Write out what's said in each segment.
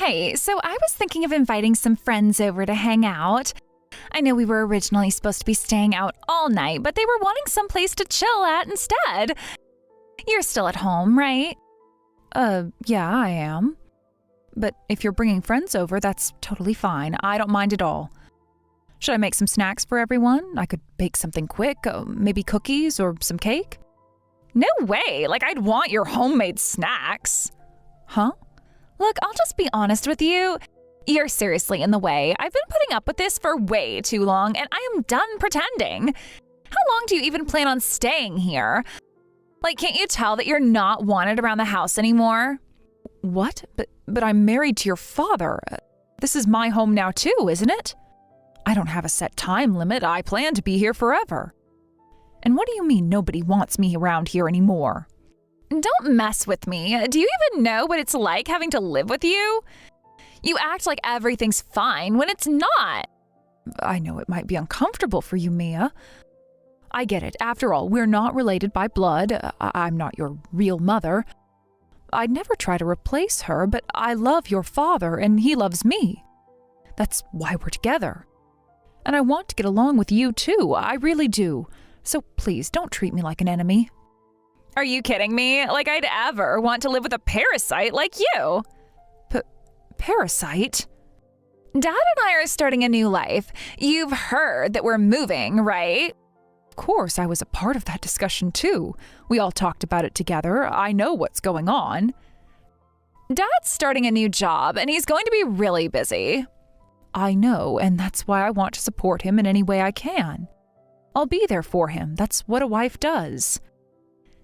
Hey, so I was thinking of inviting some friends over to hang out. I know we were originally supposed to be staying out all night, but they were wanting someplace to chill at instead. You're still at home, right? Yeah, I am. But if you're bringing friends over, that's totally fine. I don't mind at all. Should I make some snacks for everyone? I could bake something quick, maybe cookies or some cake. No way! I'd want your homemade snacks. Huh? Look, I'll just be honest with you. You're seriously in the way. I've been putting up with this for way too long, and I am done pretending. How long do you even plan on staying here? Can't you tell that you're not wanted around the house anymore? What? But I'm married to your father. This is my home now too, isn't it? I don't have a set time limit. I plan to be here forever. And what do you mean nobody wants me around here anymore? Don't mess with me. Do you even know what it's like having to live with you? You act like everything's fine when it's not. I know it might be uncomfortable for you, Mia. I get it. After all, we're not related by blood. I'm not your real mother. I'd never try to replace her, but I love your father and he loves me. That's why we're together. And I want to get along with you too. I really do. So please don't treat me like an enemy. Are you kidding me? Like I'd ever want to live with a parasite like you. Parasite? Dad and I are starting a new life. You've heard that we're moving, right? Of course, I was a part of that discussion too. We all talked about it together. I know what's going on. Dad's starting a new job, and he's going to be really busy. I know, and that's why I want to support him in any way I can. I'll be there for him. That's what a wife does.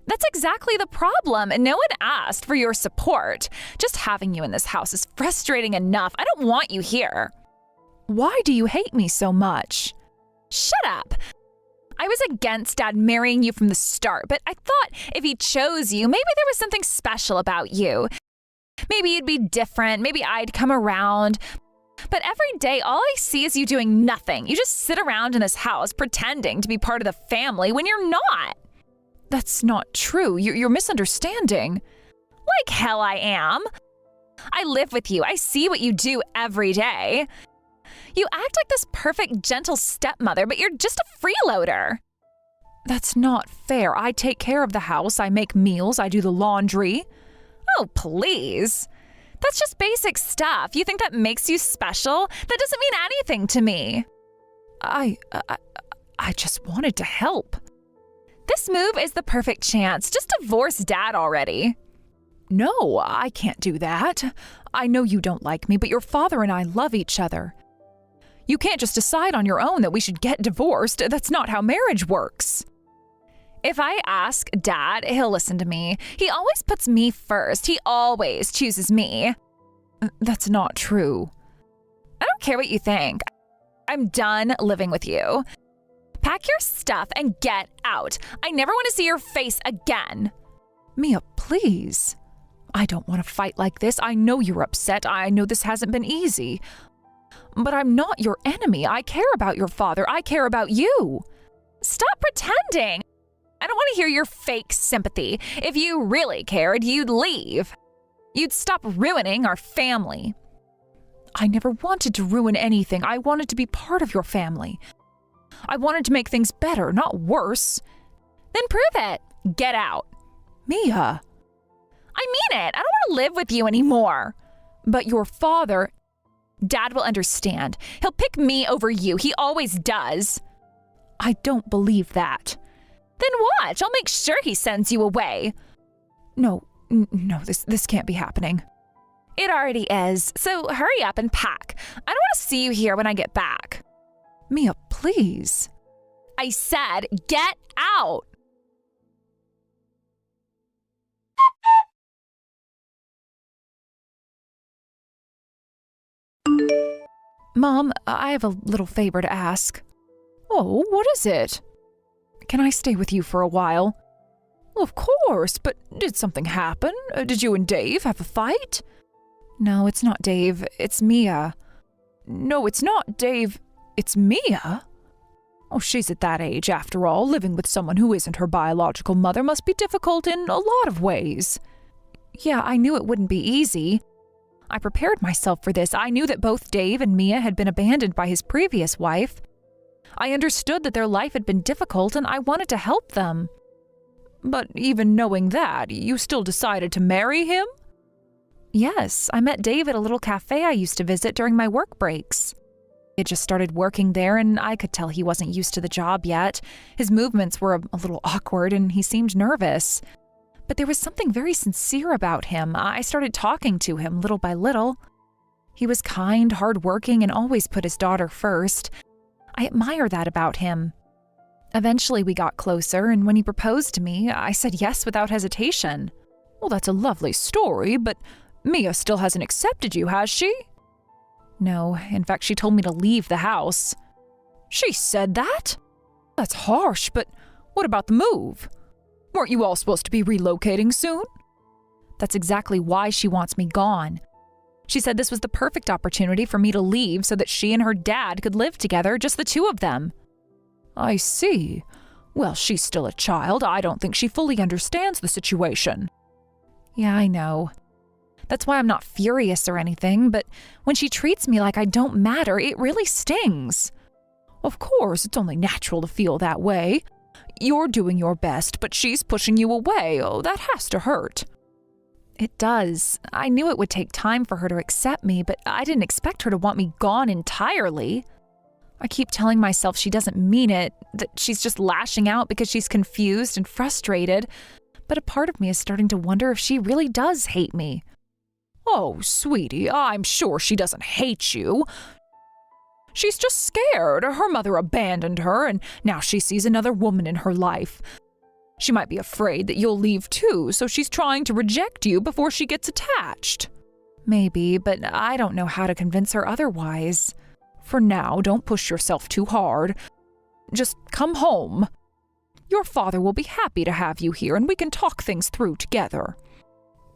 That's exactly the problem. No one asked for your support. Just having you in this house is frustrating enough. I don't want you here. Why do you hate me so much? Shut up. I was against Dad marrying you from the start, but I thought if he chose you, maybe there was something special about you. Maybe you'd be different. Maybe I'd come around. But every day, all I see is you doing nothing. You just sit around in this house pretending to be part of the family when you're not. That's not true. You're misunderstanding. Like hell I am. I live with you. I see what you do every day. You act like this perfect, gentle stepmother, but you're just a freeloader. That's not fair. I take care of the house. I make meals. I do the laundry. Oh, please. That's just basic stuff. You think that makes you special? That doesn't mean anything to me. I just wanted to help. This move is the perfect chance. Just divorce Dad already. No, I can't do that. I know you don't like me, but your father and I love each other. You can't just decide on your own that we should get divorced. That's not how marriage works. If I ask Dad, he'll listen to me. He always puts me first. He always chooses me. That's not true. I don't care what you think. I'm done living with you. Pack your stuff and get out. I never want to see your face again. Mia, please. I don't want to fight like this. I know you're upset. I know this hasn't been easy. But I'm not your enemy. I care about your father. I care about you. Stop pretending. I don't want to hear your fake sympathy. If you really cared, you'd leave. You'd stop ruining our family. I never wanted to ruin anything. I wanted to be part of your family. I wanted to make things better, not worse. Then prove it. Get out. Mia. I mean it. I don't want to live with you anymore. But your father... Dad will understand. He'll pick me over you. He always does. I don't believe that. Then watch. I'll make sure he sends you away. No, this can't be happening. It already is. So hurry up and pack. I don't want to see you here when I get back. Mia, please. I said, get out! Mom, I have a little favor to ask. Oh, what is it? Can I stay with you for a while? Well, of course, but did something happen? Did you and Dave have a fight? No, it's not Dave. It's Mia. No, it's not Dave. It's Mia. Oh, she's at that age, after all. Living with someone who isn't her biological mother must be difficult in a lot of ways. Yeah, I knew it wouldn't be easy. I prepared myself for this. I knew that both Dave and Mia had been abandoned by his previous wife. I understood that their life had been difficult and I wanted to help them. But even knowing that, you still decided to marry him? Yes, I met Dave at a little cafe I used to visit during my work breaks. He had just started working there and I could tell he wasn't used to the job yet. His movements were a little awkward and he seemed nervous. But there was something very sincere about him. I started talking to him little by little. He was kind, hardworking, and always put his daughter first. I admire that about him. Eventually we got closer, and when he proposed to me, I said yes without hesitation. Well, that's a lovely story, but Mia still hasn't accepted you, has she? No, in fact, she told me to leave the house. She said that? That's harsh, but what about the move? Weren't you all supposed to be relocating soon? That's exactly why she wants me gone. She said this was the perfect opportunity for me to leave so that she and her dad could live together, just the two of them. I see. Well, she's still a child. I don't think she fully understands the situation. Yeah, I know. That's why I'm not furious or anything, but when she treats me like I don't matter, it really stings. Of course, it's only natural to feel that way. You're doing your best, but she's pushing you away. Oh, that has to hurt. It does. I knew it would take time for her to accept me, but I didn't expect her to want me gone entirely. I keep telling myself she doesn't mean it, that she's just lashing out because she's confused and frustrated, but a part of me is starting to wonder if she really does hate me. Oh, sweetie, I'm sure she doesn't hate you. She's just scared. Her mother abandoned her, and now she sees another woman in her life. She might be afraid that you'll leave too, so she's trying to reject you before she gets attached. Maybe, but I don't know how to convince her otherwise. For now, don't push yourself too hard. Just come home. Your father will be happy to have you here, and we can talk things through together.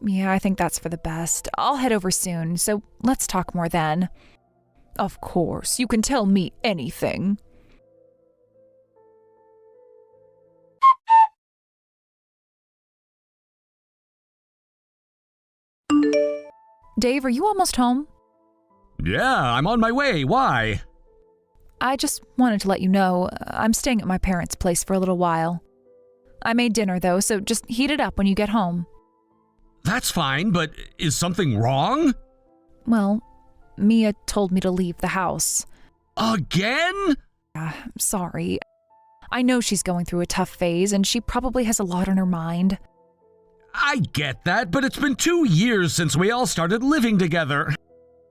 Yeah, I think that's for the best. I'll head over soon, so let's talk more then. Of course, you can tell me anything. Dave, are you almost home? Yeah, I'm on my way. Why? I just wanted to let you know I'm staying at my parents' place for a little while. I made dinner, though, so just heat it up when you get home. That's fine, but is something wrong? Well, Mia told me to leave the house. Again? Sorry. I know she's going through a tough phase, and she probably has a lot on her mind. I get that, but it's been 2 years since we all started living together.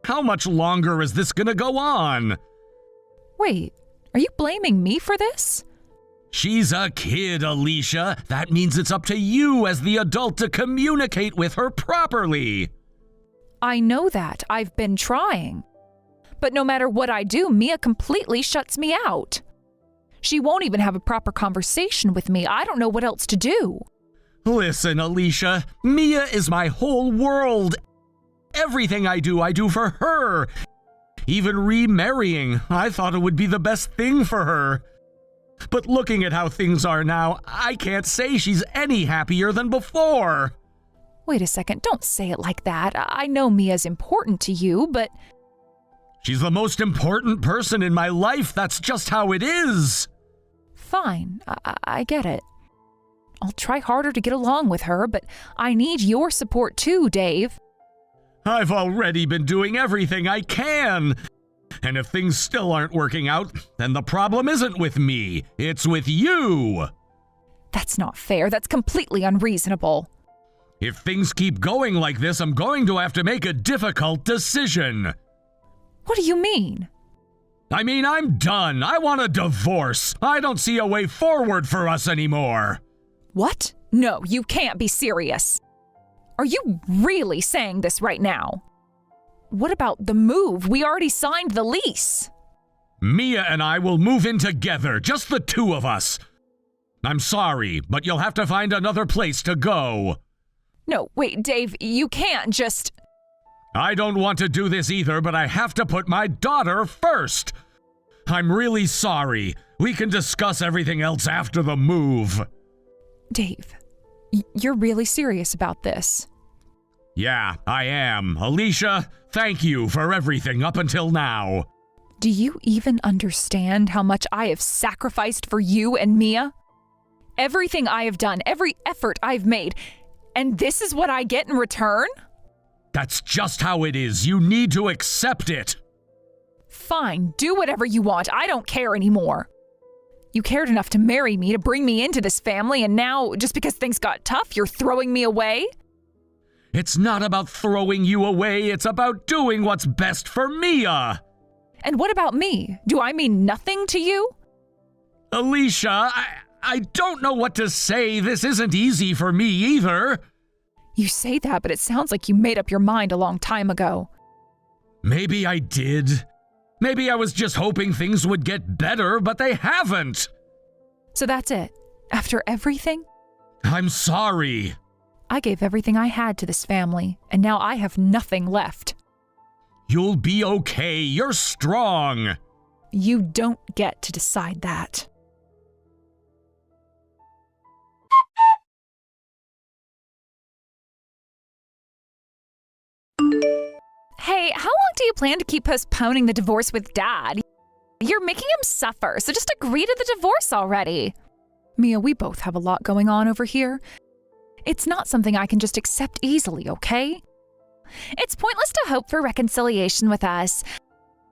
How much longer is this gonna go on? Wait, are you blaming me for this? She's a kid, Alicia. That means it's up to you as the adult to communicate with her properly. I know that. I've been trying. But no matter what I do, Mia completely shuts me out. She won't even have a proper conversation with me. I don't know what else to do. Listen, Alicia, Mia is my whole world. Everything I do for her. Even remarrying, I thought it would be the best thing for her. But looking at how things are now, I can't say she's any happier than before. Wait a second, don't say it like that. I know Mia's important to you, but... She's the most important person in my life. That's just how it is. Fine, I get it. I'll try harder to get along with her, but I need your support too, Dave. I've already been doing everything I can. And if things still aren't working out, then the problem isn't with me. It's with you. That's not fair. That's completely unreasonable. If things keep going like this, I'm going to have to make a difficult decision. What do you mean? I mean, I'm done. I want a divorce. I don't see a way forward for us anymore. What? No, you can't be serious. Are you really saying this right now? What about the move? We already signed the lease. Mia and I will move in together, just the two of us. I'm sorry, but you'll have to find another place to go. No, wait, Dave, you can't just... I don't want to do this either, but I have to put my daughter first. I'm really sorry. We can discuss everything else after the move. Dave, you're really serious about this? Yeah, I am. Alicia, thank you for everything up until now. Do you even understand how much I have sacrificed for you and Mia? Everything I have done, every effort I've made, and this is what I get in return? That's just how it is. You need to accept it. Fine, do whatever you want. I don't care anymore. You cared enough to marry me, to bring me into this family, and now, just because things got tough, you're throwing me away? It's not about throwing you away. It's about doing what's best for Mia. And what about me? Do I mean nothing to you? Alicia, I don't know what to say. This isn't easy for me either. You say that, but it sounds like you made up your mind a long time ago. Maybe I did. Maybe I was just hoping things would get better, but they haven't. So that's it? After everything? I'm sorry. I gave everything I had to this family, and now I have nothing left. You'll be okay. You're strong. You don't get to decide that. Hey, how long do you plan to keep postponing the divorce with Dad? You're making him suffer, so just agree to the divorce already. Mia, we both have a lot going on over here. It's not something I can just accept easily, okay? It's pointless to hope for reconciliation with us.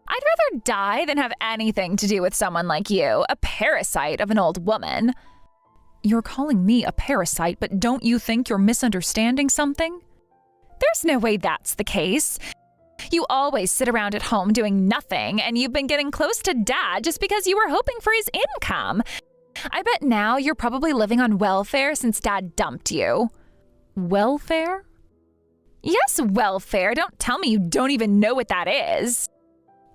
I'd rather die than have anything to do with someone like you, a parasite of an old woman. You're calling me a parasite, but don't you think you're misunderstanding something? There's no way that's the case. You always sit around at home doing nothing, and you've been getting close to Dad just because you were hoping for his income. I bet now you're probably living on welfare since Dad dumped you. Welfare? Yes, welfare. Don't tell me you don't even know what that is.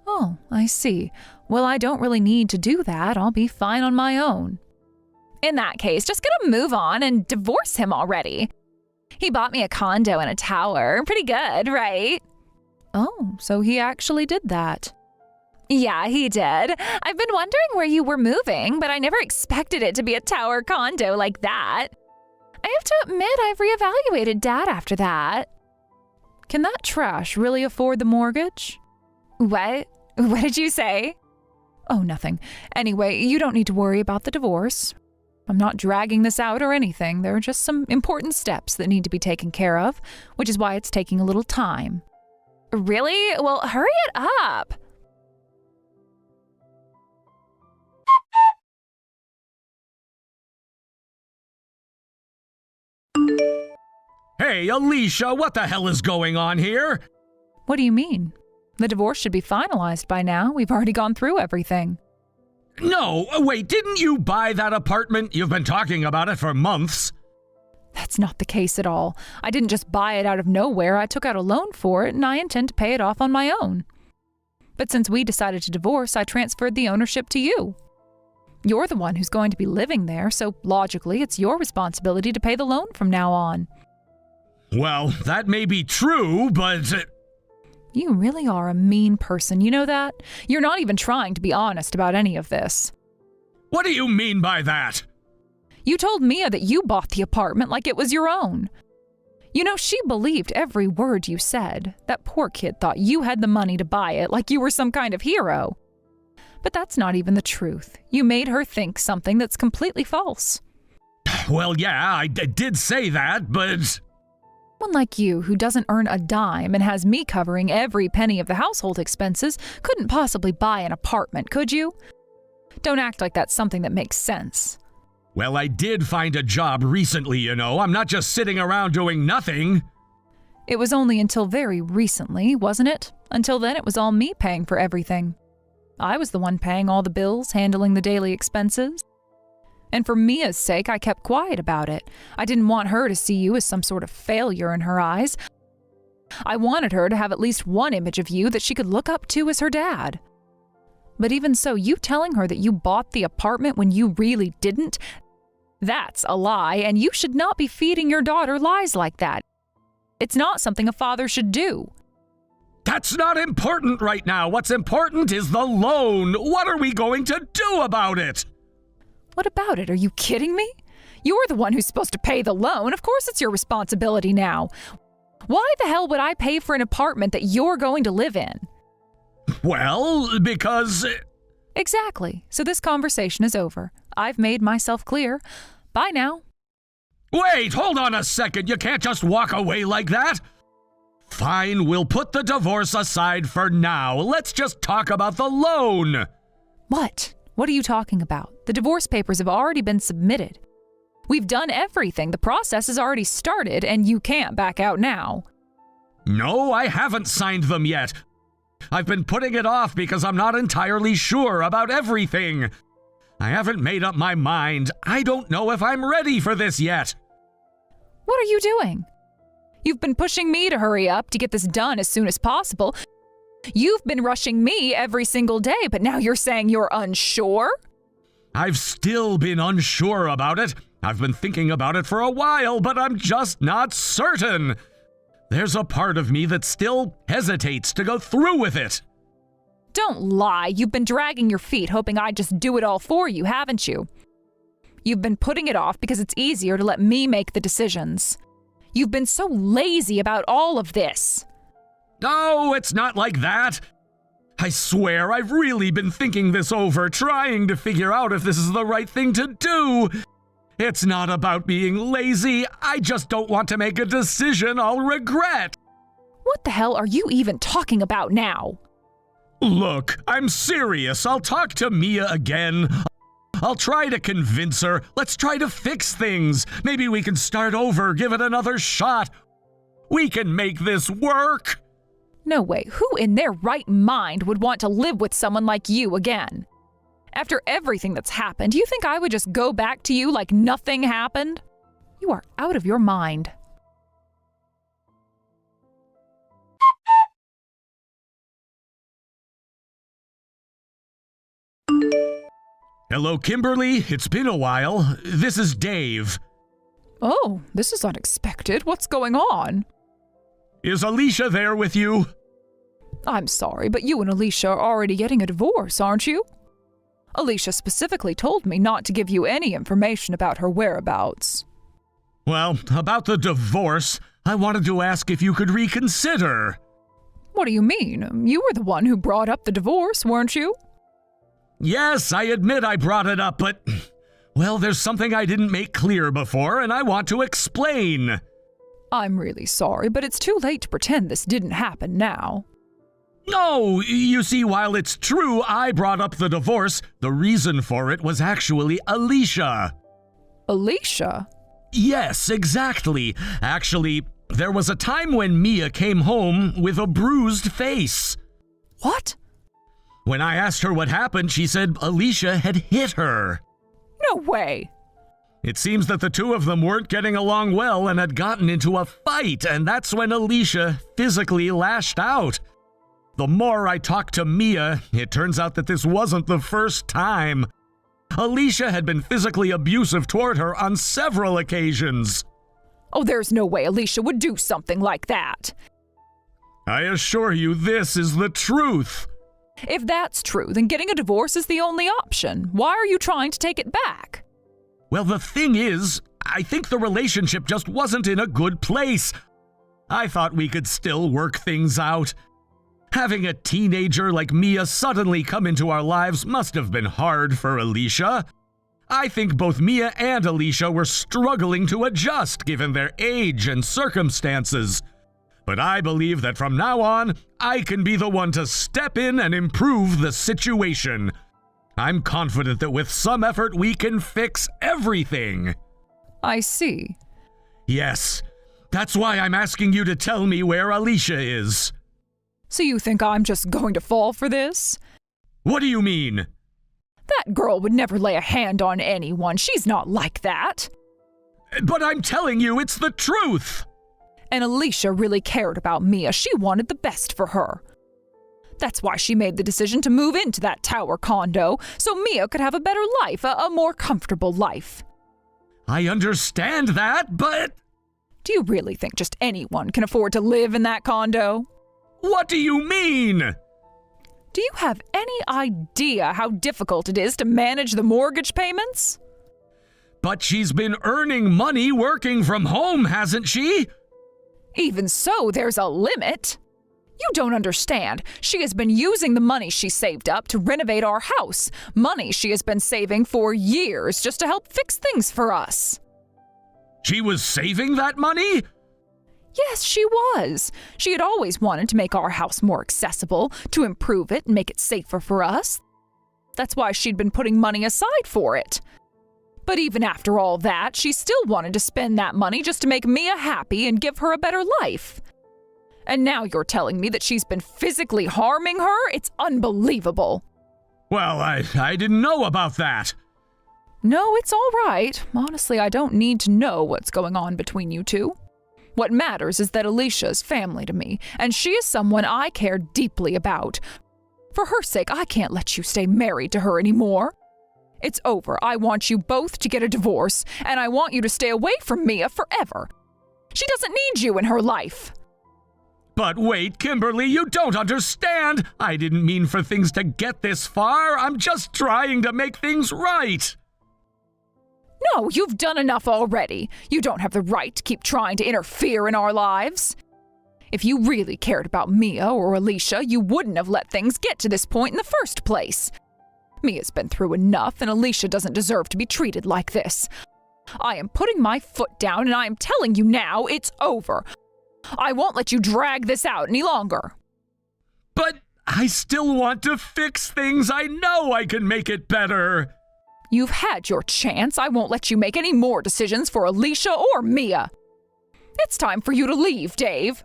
Oh, I see. Well, I don't really need to do that. I'll be fine on my own. In that case, just get a move on and divorce him already. He bought me a condo and a tower. Pretty good, right? Oh, so he actually did that. Yeah, he did. I've been wondering where you were moving, but I never expected it to be a tower condo like that. I have to admit I've reevaluated Dad after that. Can that trash really afford the mortgage? What? What did you say? Oh, nothing. Anyway, you don't need to worry about the divorce. I'm not dragging this out or anything. There are just some important steps that need to be taken care of, which is why it's taking a little time. Really? Well, hurry it up. Hey, Alicia, what the hell is going on here? What do you mean? The divorce should be finalized by now. We've already gone through everything. No, wait, didn't you buy that apartment? You've been talking about it for months. That's not the case at all. I didn't just buy it out of nowhere. I took out a loan for it, and I intend to pay it off on my own. But since we decided to divorce, I transferred the ownership to you. You're the one who's going to be living there, so logically, it's your responsibility to pay the loan from now on. Well, that may be true, but... You really are a mean person, you know that? You're not even trying to be honest about any of this. What do you mean by that? You told Mia that you bought the apartment like it was your own. You know, she believed every word you said. That poor kid thought you had the money to buy it like you were some kind of hero. But that's not even the truth. You made her think something that's completely false. Well, yeah, I did say that, but... One like you, who doesn't earn a dime and has me covering every penny of the household expenses, couldn't possibly buy an apartment, could you? Don't act like that's something that makes sense. Well, I did find a job recently, you know. I'm not just sitting around doing nothing. It was only until very recently, wasn't it? Until then, it was all me paying for everything. I was the one paying all the bills, handling the daily expenses. And for Mia's sake, I kept quiet about it. I didn't want her to see you as some sort of failure in her eyes. I wanted her to have at least one image of you that she could look up to as her dad. But even so, you telling her that you bought the apartment when you really didn't, that's a lie, and you should not be feeding your daughter lies like that. It's not something a father should do. That's not important right now. What's important is the loan. What are we going to do about it? What about it? Are you kidding me? You're the one who's supposed to pay the loan. Of course it's your responsibility now. Why the hell would I pay for an apartment that you're going to live in? Well, because... Exactly. So this conversation is over. I've made myself clear. Bye now. Wait, hold on a second. You can't just walk away like that. Fine, we'll put the divorce aside for now. Let's just talk about the loan. What? What are you talking about? The divorce papers have already been submitted. We've done everything. The process has already started, and you can't back out now. No, I haven't signed them yet. I've been putting it off because I'm not entirely sure about everything. I haven't made up my mind. I don't know if I'm ready for this yet. What are you doing? You've been pushing me to hurry up to get this done as soon as possible. You've been rushing me every single day, but now you're saying you're unsure? I've still been unsure about it. I've been thinking about it for a while, but I'm just not certain. There's a part of me that still hesitates to go through with it. Don't lie. You've been dragging your feet, hoping I'd just do it all for you, haven't you? You've been putting it off because it's easier to let me make the decisions. You've been so lazy about all of this. No, it's not like that. I swear, I've really been thinking this over, trying to figure out if this is the right thing to do. It's not about being lazy. I just don't want to make a decision I'll regret. What the hell are you even talking about now? Look, I'm serious. I'll talk to Mia again. I'll try to convince her. Let's try to fix things. Maybe we can start over, give it another shot. We can make this work. No way. Who in their right mind would want to live with someone like you again? After everything that's happened, do you think I would just go back to you like nothing happened? You are out of your mind. Hello, Kimberly. It's been a while. This is Dave. Oh, this is unexpected. What's going on? Is Alicia there with you? I'm sorry, but you and Alicia are already getting a divorce, aren't you? Alicia specifically told me not to give you any information about her whereabouts. Well, about the divorce, I wanted to ask if you could reconsider. What do you mean? You were the one who brought up the divorce, weren't you? Yes, I admit I brought it up, but... Well, there's something I didn't make clear before, and I want to explain. I'm really sorry, but it's too late to pretend this didn't happen now. No, you see, while it's true I brought up the divorce, the reason for it was actually Alicia. Alicia? Yes, exactly. Actually, there was a time when Mia came home with a bruised face. What? When I asked her what happened, she said Alicia had hit her. No way. It seems that the two of them weren't getting along well and had gotten into a fight, and that's when Alicia physically lashed out. The more I talked to Mia, it turns out that this wasn't the first time. Alicia had been physically abusive toward her on several occasions. Oh, there's no way Alicia would do something like that. I assure you this is the truth. If that's true, then getting a divorce is the only option. Why are you trying to take it back? Well, the thing is, I think the relationship just wasn't in a good place. I thought we could still work things out. Having a teenager like Mia suddenly come into our lives must have been hard for Alicia. I think both Mia and Alicia were struggling to adjust given their age and circumstances. But I believe that from now on, I can be the one to step in and improve the situation. I'm confident that with some effort we can fix everything. I see. Yes, that's why I'm asking you to tell me where Alicia is. So you think I'm just going to fall for this? What do you mean? That girl would never lay a hand on anyone. She's not like that. But I'm telling you, it's the truth. And Alicia really cared about Mia. She wanted the best for her. That's why she made the decision to move into that tower condo, so Mia could have a better life, a more comfortable life. I understand that, but... Do you really think just anyone can afford to live in that condo? What do you mean? Do you have any idea how difficult it is to manage the mortgage payments? But she's been earning money working from home, hasn't she? Even so, there's a limit. You don't understand. She has been using the money she saved up to renovate our house. Money she has been saving for years just to help fix things for us. She was saving that money? Yes, she was. She had always wanted to make our house more accessible, to improve it and make it safer for us. That's why she'd been putting money aside for it. But even after all that, she still wanted to spend that money just to make Mia happy and give her a better life. And now you're telling me that she's been physically harming her? It's unbelievable. Well, I didn't know about that. No, it's all right. Honestly, I don't need to know what's going on between you two. What matters is that Alicia is family to me, and she is someone I care deeply about. For her sake, I can't let you stay married to her anymore. It's over. I want you both to get a divorce, and I want you to stay away from Mia forever. She doesn't need you in her life. But wait, Kimberly, you don't understand. I didn't mean for things to get this far. I'm just trying to make things right. No, you've done enough already. You don't have the right to keep trying to interfere in our lives. If you really cared about Mia or Alicia, you wouldn't have let things get to this point in the first place. Mia's been through enough, and Alicia doesn't deserve to be treated like this. I am putting my foot down, and I am telling you now, it's over. I won't let you drag this out any longer. But I still want to fix things. I know I can make it better. You've had your chance. I won't let you make any more decisions for Alicia or Mia. It's time for you to leave, Dave.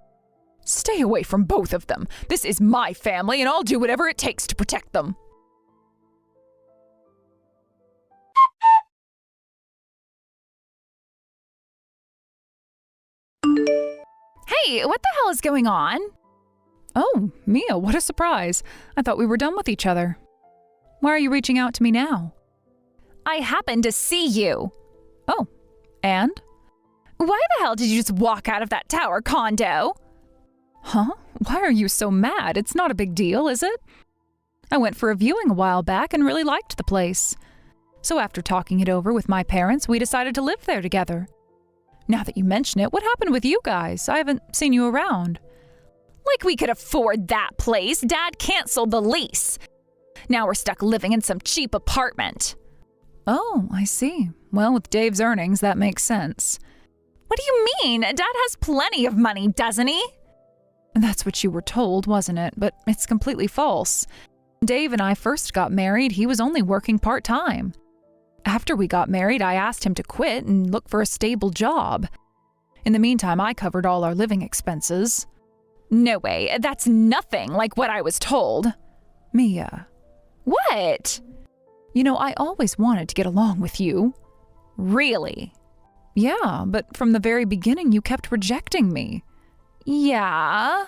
Stay away from both of them. This is my family, and I'll do whatever it takes to protect them. Hey, what the hell is going on? Oh, Mia, what a surprise. I thought we were done with each other. Why are you reaching out to me now? I happened to see you. Oh, and? Why the hell did you just walk out of that tower condo? Huh? Why are you so mad? It's not a big deal, is it? I went for a viewing a while back and really liked the place. So after talking it over with my parents, we decided to live there together. Now that you mention it, what happened with you guys? I haven't seen you around. Like we could afford that place. Dad canceled the lease. Now we're stuck living in some cheap apartment. Oh, I see. Well, with Dave's earnings, that makes sense. What do you mean? Dad has plenty of money, doesn't he? That's what you were told, wasn't it? But it's completely false. Dave and I first got married, he was only working part-time. After we got married, I asked him to quit and look for a stable job. In the meantime, I covered all our living expenses. No way. That's nothing like what I was told. Mia. What? You know, I always wanted to get along with you. Really? Yeah, but from the very beginning, you kept rejecting me. Yeah?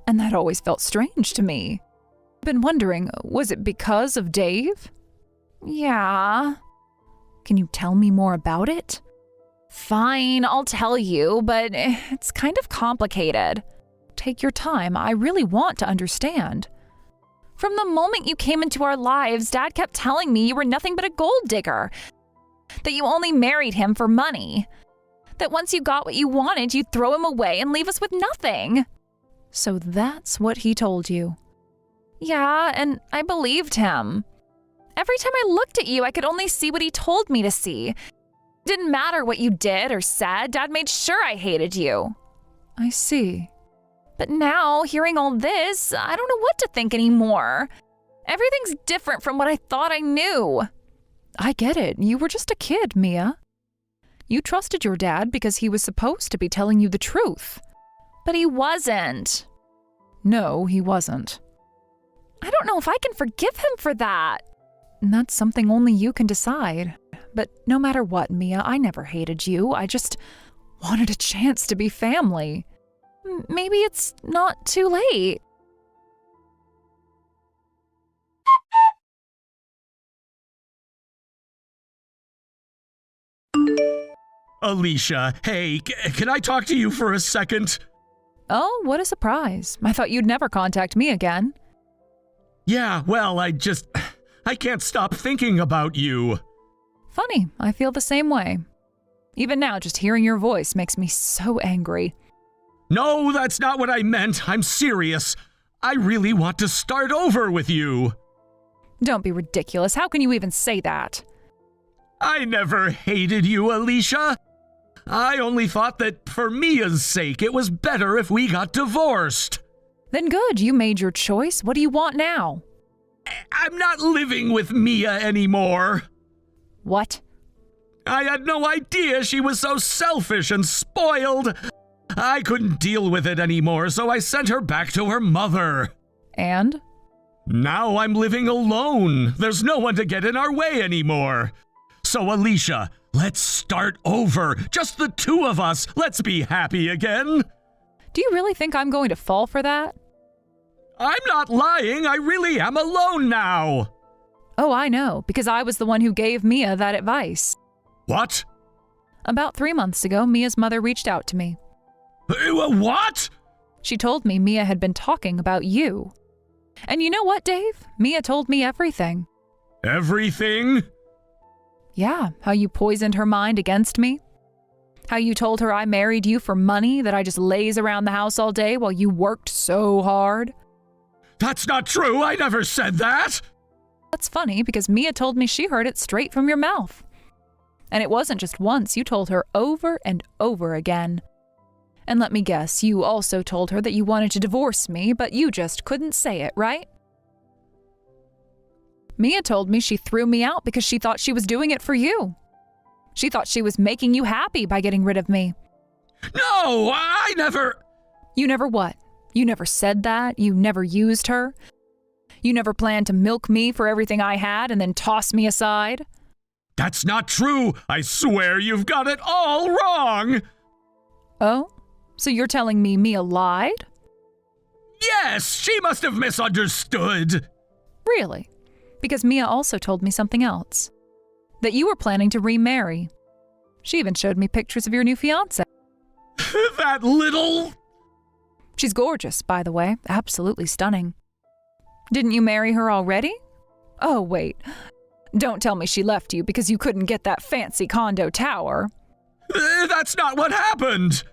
And that always felt strange to me. I've been wondering, was it because of Dave? Yeah. Can you tell me more about it? Fine, I'll tell you, but it's kind of complicated. Take your time. I really want to understand. From the moment you came into our lives, Dad kept telling me you were nothing but a gold digger. That you only married him for money. That once you got what you wanted, you'd throw him away and leave us with nothing. So that's what he told you. Yeah, and I believed him. Every time I looked at you, I could only see what he told me to see. Didn't matter what you did or said, Dad made sure I hated you. I see. But now, hearing all this, I don't know what to think anymore. Everything's different from what I thought I knew. I get it. You were just a kid, Mia. You trusted your dad because he was supposed to be telling you the truth. But he wasn't. No, he wasn't. I don't know if I can forgive him for that. And that's something only you can decide. But no matter what, Mia, I never hated you. I just wanted a chance to be family. Maybe it's not too late. Alicia, hey, can I talk to you for a second? Oh, what a surprise. I thought you'd never contact me again. Yeah, well, I can't stop thinking about you. Funny, I feel the same way. Even now, just hearing your voice makes me so angry. No, that's not what I meant. I'm serious. I really want to start over with you. Don't be ridiculous. How can you even say that? I never hated you, Alicia. I only thought that for Mia's sake, it was better if we got divorced. Then good, you made your choice. What do you want now? I'm not living with Mia anymore. What? I had no idea she was so selfish and spoiled. I couldn't deal with it anymore, so I sent her back to her mother. And? Now I'm living alone. There's no one to get in our way anymore. So, Alicia, let's start over. Just the two of us. Let's be happy again. Do you really think I'm going to fall for that? I'm not lying. I really am alone now. Oh, I know, because I was the one who gave Mia that advice. What? About 3 months ago, Mia's mother reached out to me. What? She told me Mia had been talking about you. And you know what, Dave? Mia told me everything. Everything? Yeah, how you poisoned her mind against me. How you told her I married you for money, that I just laze around the house all day while you worked so hard. That's not true. I never said that. That's funny because Mia told me she heard it straight from your mouth. And it wasn't just once, you told her over and over again. And let me guess, you also told her that you wanted to divorce me, but you just couldn't say it, right? Mia told me she threw me out because she thought she was doing it for you. She thought she was making you happy by getting rid of me. No, I never... You never what? You never said that? You never used her? You never planned to milk me for everything I had and then toss me aside? That's not true. I swear you've got it all wrong. Oh? So you're telling me Mia lied? Yes, she must have misunderstood. Really? Because Mia also told me something else. That you were planning to remarry. She even showed me pictures of your new fiancé. That little... She's gorgeous, by the way. Absolutely stunning. Didn't you marry her already? Oh, wait. Don't tell me she left you because you couldn't get that fancy condo tower. That's not what happened.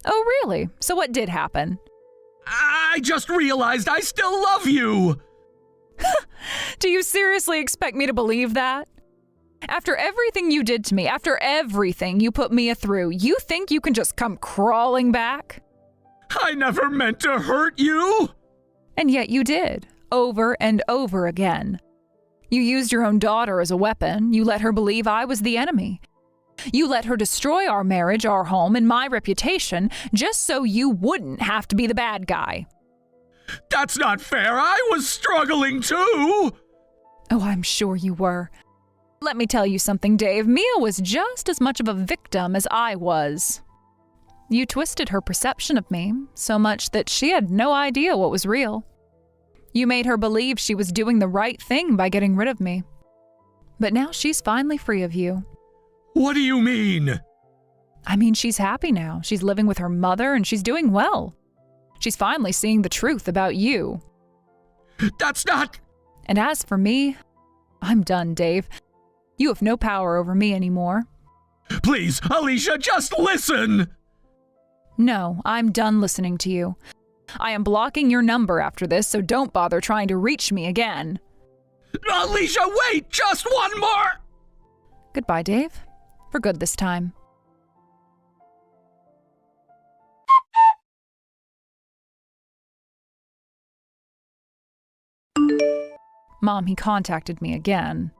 Oh, really? So what did happen? I just realized I still love you. Do you seriously expect me to believe that? After everything you did to me, after everything you put Mia through, you think you can just come crawling back? I never meant to hurt you. And yet you did, over and over again. You used your own daughter as a weapon. You let her believe I was the enemy. You let her destroy our marriage, our home, and my reputation just so you wouldn't have to be the bad guy. That's not fair. I was struggling too. Oh, I'm sure you were. Let me tell you something, Dave. Mia was just as much of a victim as I was. You twisted her perception of me so much that she had no idea what was real. You made her believe she was doing the right thing by getting rid of me. But now she's finally free of you. What do you mean? I mean, she's happy now. She's living with her mother and she's doing well. She's finally seeing the truth about you. That's not... And as for me, I'm done, Dave. You have no power over me anymore. Please, Alicia, just listen! No, I'm done listening to you. I am blocking your number after this, so don't bother trying to reach me again. Alicia, wait! Just one more! Goodbye, Dave. For good this time. Mom, he contacted me again.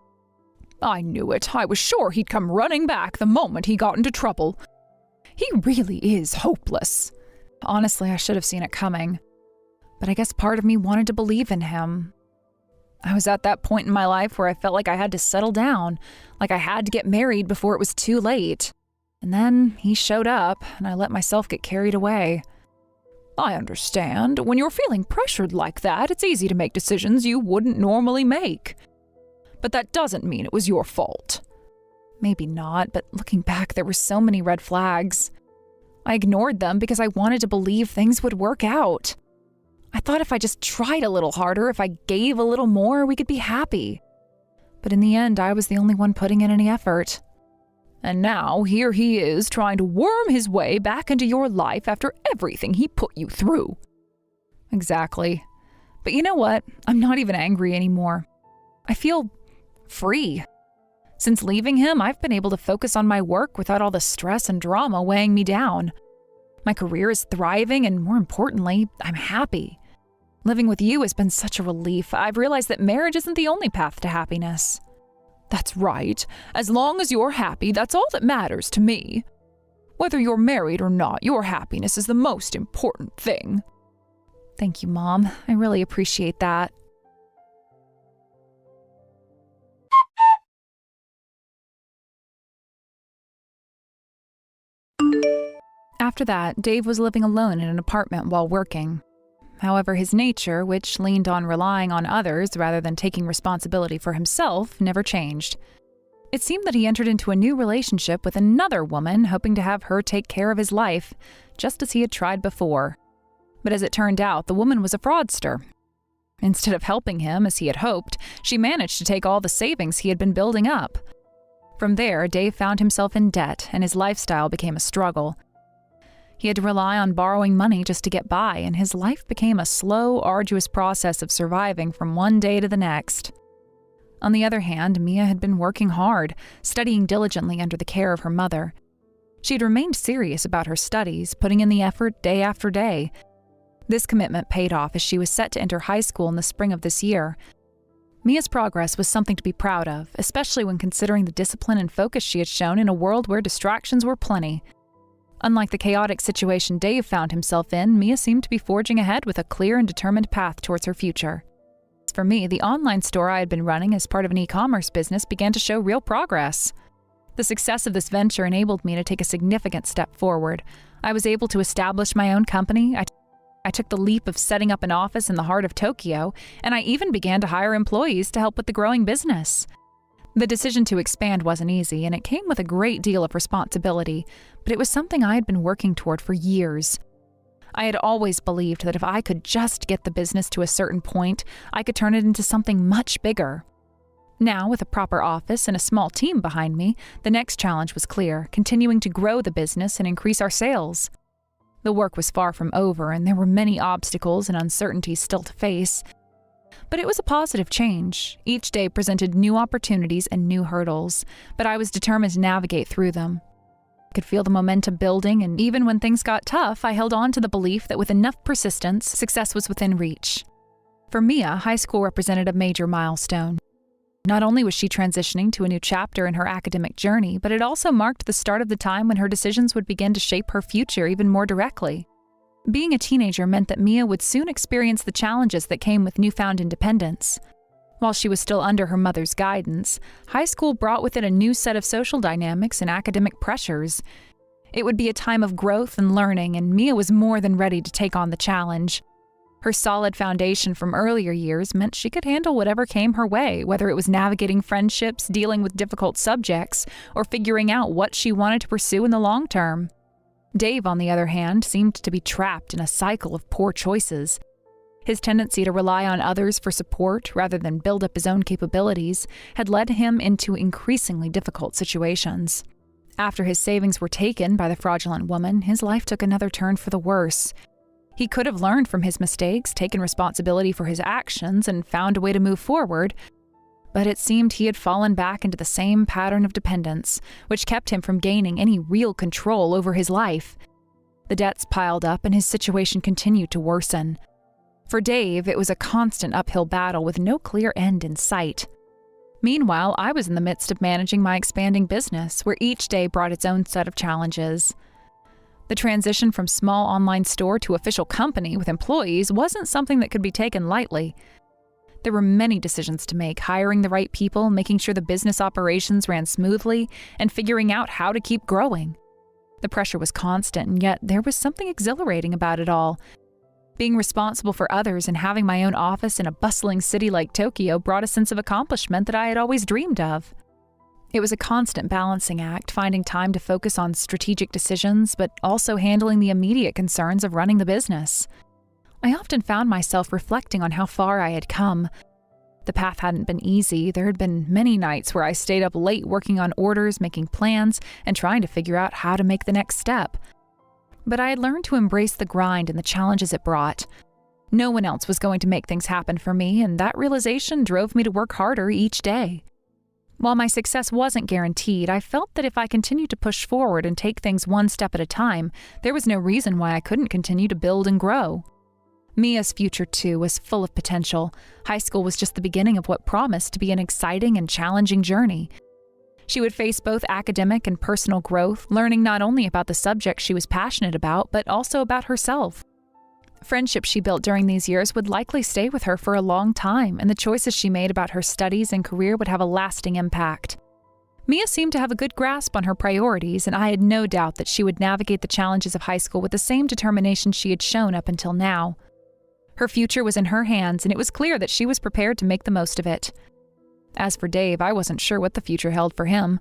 I knew it. I was sure he'd come running back the moment he got into trouble. He really is hopeless. Honestly, I should have seen it coming. But I guess part of me wanted to believe in him. I was at that point in my life where I felt like I had to settle down, like I had to get married before it was too late. And then he showed up, and I let myself get carried away. I understand. When you're feeling pressured like that, it's easy to make decisions you wouldn't normally make. But that doesn't mean it was your fault. Maybe not, but looking back, there were so many red flags. I ignored them because I wanted to believe things would work out. I thought if I just tried a little harder, if I gave a little more, we could be happy. But in the end, I was the only one putting in any effort. And now here he is trying to worm his way back into your life after everything he put you through. Exactly. But you know what? I'm not even angry anymore. I feel free. Since leaving him, I've been able to focus on my work without all the stress and drama weighing me down. My career is thriving, and more importantly, I'm happy. Living with you has been such a relief. I've realized that marriage isn't the only path to happiness. That's right. As long as you're happy, that's all that matters to me. Whether you're married or not, your happiness is the most important thing. Thank you, Mom. I really appreciate that. After that, Dave was living alone in an apartment while working. However, his nature, which leaned on relying on others rather than taking responsibility for himself, never changed. It seemed that he entered into a new relationship with another woman, hoping to have her take care of his life, just as he had tried before. But as it turned out, the woman was a fraudster. Instead of helping him, as he had hoped, she managed to take all the savings he had been building up. From there, Dave found himself in debt, and his lifestyle became a struggle. He had to rely on borrowing money just to get by, and his life became a slow, arduous process of surviving from one day to the next. On the other hand, Mia had been working hard, studying diligently under the care of her mother. She had remained serious about her studies, putting in the effort day after day. This commitment paid off as she was set to enter high school in the spring of this year. Mia's progress was something to be proud of, especially when considering the discipline and focus she had shown in a world where distractions were plenty. Unlike the chaotic situation Dave found himself in, Mia seemed to be forging ahead with a clear and determined path towards her future. For me, the online store I had been running as part of an e-commerce business began to show real progress. The success of this venture enabled me to take a significant step forward. I was able to establish my own company. I took the leap of setting up an office in the heart of Tokyo, and I even began to hire employees to help with the growing business. The decision to expand wasn't easy, and it came with a great deal of responsibility, but it was something I had been working toward for years. I had always believed that if I could just get the business to a certain point, I could turn it into something much bigger. Now, with a proper office and a small team behind me, the next challenge was clear, continuing to grow the business and increase our sales. The work was far from over, and there were many obstacles and uncertainties still to face. But it was a positive change. Each day presented new opportunities and new hurdles, but I was determined to navigate through them. I could feel the momentum building, and even when things got tough, I held on to the belief that with enough persistence, success was within reach. For Mia, high school represented a major milestone. Not only was she transitioning to a new chapter in her academic journey, but it also marked the start of the time when her decisions would begin to shape her future even more directly. Being a teenager meant that Mia would soon experience the challenges that came with newfound independence. While she was still under her mother's guidance, high school brought with it a new set of social dynamics and academic pressures. It would be a time of growth and learning, and Mia was more than ready to take on the challenge. Her solid foundation from earlier years meant she could handle whatever came her way, whether it was navigating friendships, dealing with difficult subjects, or figuring out what she wanted to pursue in the long term. Dave, on the other hand, seemed to be trapped in a cycle of poor choices. His tendency to rely on others for support rather than build up his own capabilities had led him into increasingly difficult situations. After his savings were taken by the fraudulent woman, his life took another turn for the worse. He could have learned from his mistakes, taken responsibility for his actions, and found a way to move forward, but it seemed he had fallen back into the same pattern of dependence, which kept him from gaining any real control over his life. The debts piled up, and his situation continued to worsen. For Dave, it was a constant uphill battle with no clear end in sight. Meanwhile, I was in the midst of managing my expanding business, where each day brought its own set of challenges. The transition from small online store to official company with employees wasn't something that could be taken lightly. There were many decisions to make, hiring the right people, making sure the business operations ran smoothly, and figuring out how to keep growing. The pressure was constant, and yet there was something exhilarating about it all. Being responsible for others and having my own office in a bustling city like Tokyo brought a sense of accomplishment that I had always dreamed of. It was a constant balancing act, finding time to focus on strategic decisions, but also handling the immediate concerns of running the business. I often found myself reflecting on how far I had come. The path hadn't been easy. There had been many nights where I stayed up late working on orders, making plans, and trying to figure out how to make the next step. But I had learned to embrace the grind and the challenges it brought. No one else was going to make things happen for me, and that realization drove me to work harder each day. While my success wasn't guaranteed, I felt that if I continued to push forward and take things one step at a time, there was no reason why I couldn't continue to build and grow. Mia's future, too, was full of potential. High school was just the beginning of what promised to be an exciting and challenging journey. She would face both academic and personal growth, learning not only about the subject she was passionate about, but also about herself. Friendships she built during these years would likely stay with her for a long time, and the choices she made about her studies and career would have a lasting impact. Mia seemed to have a good grasp on her priorities, and I had no doubt that she would navigate the challenges of high school with the same determination she had shown up until now. Her future was in her hands, and it was clear that she was prepared to make the most of it. As for Dave, I wasn't sure what the future held for him.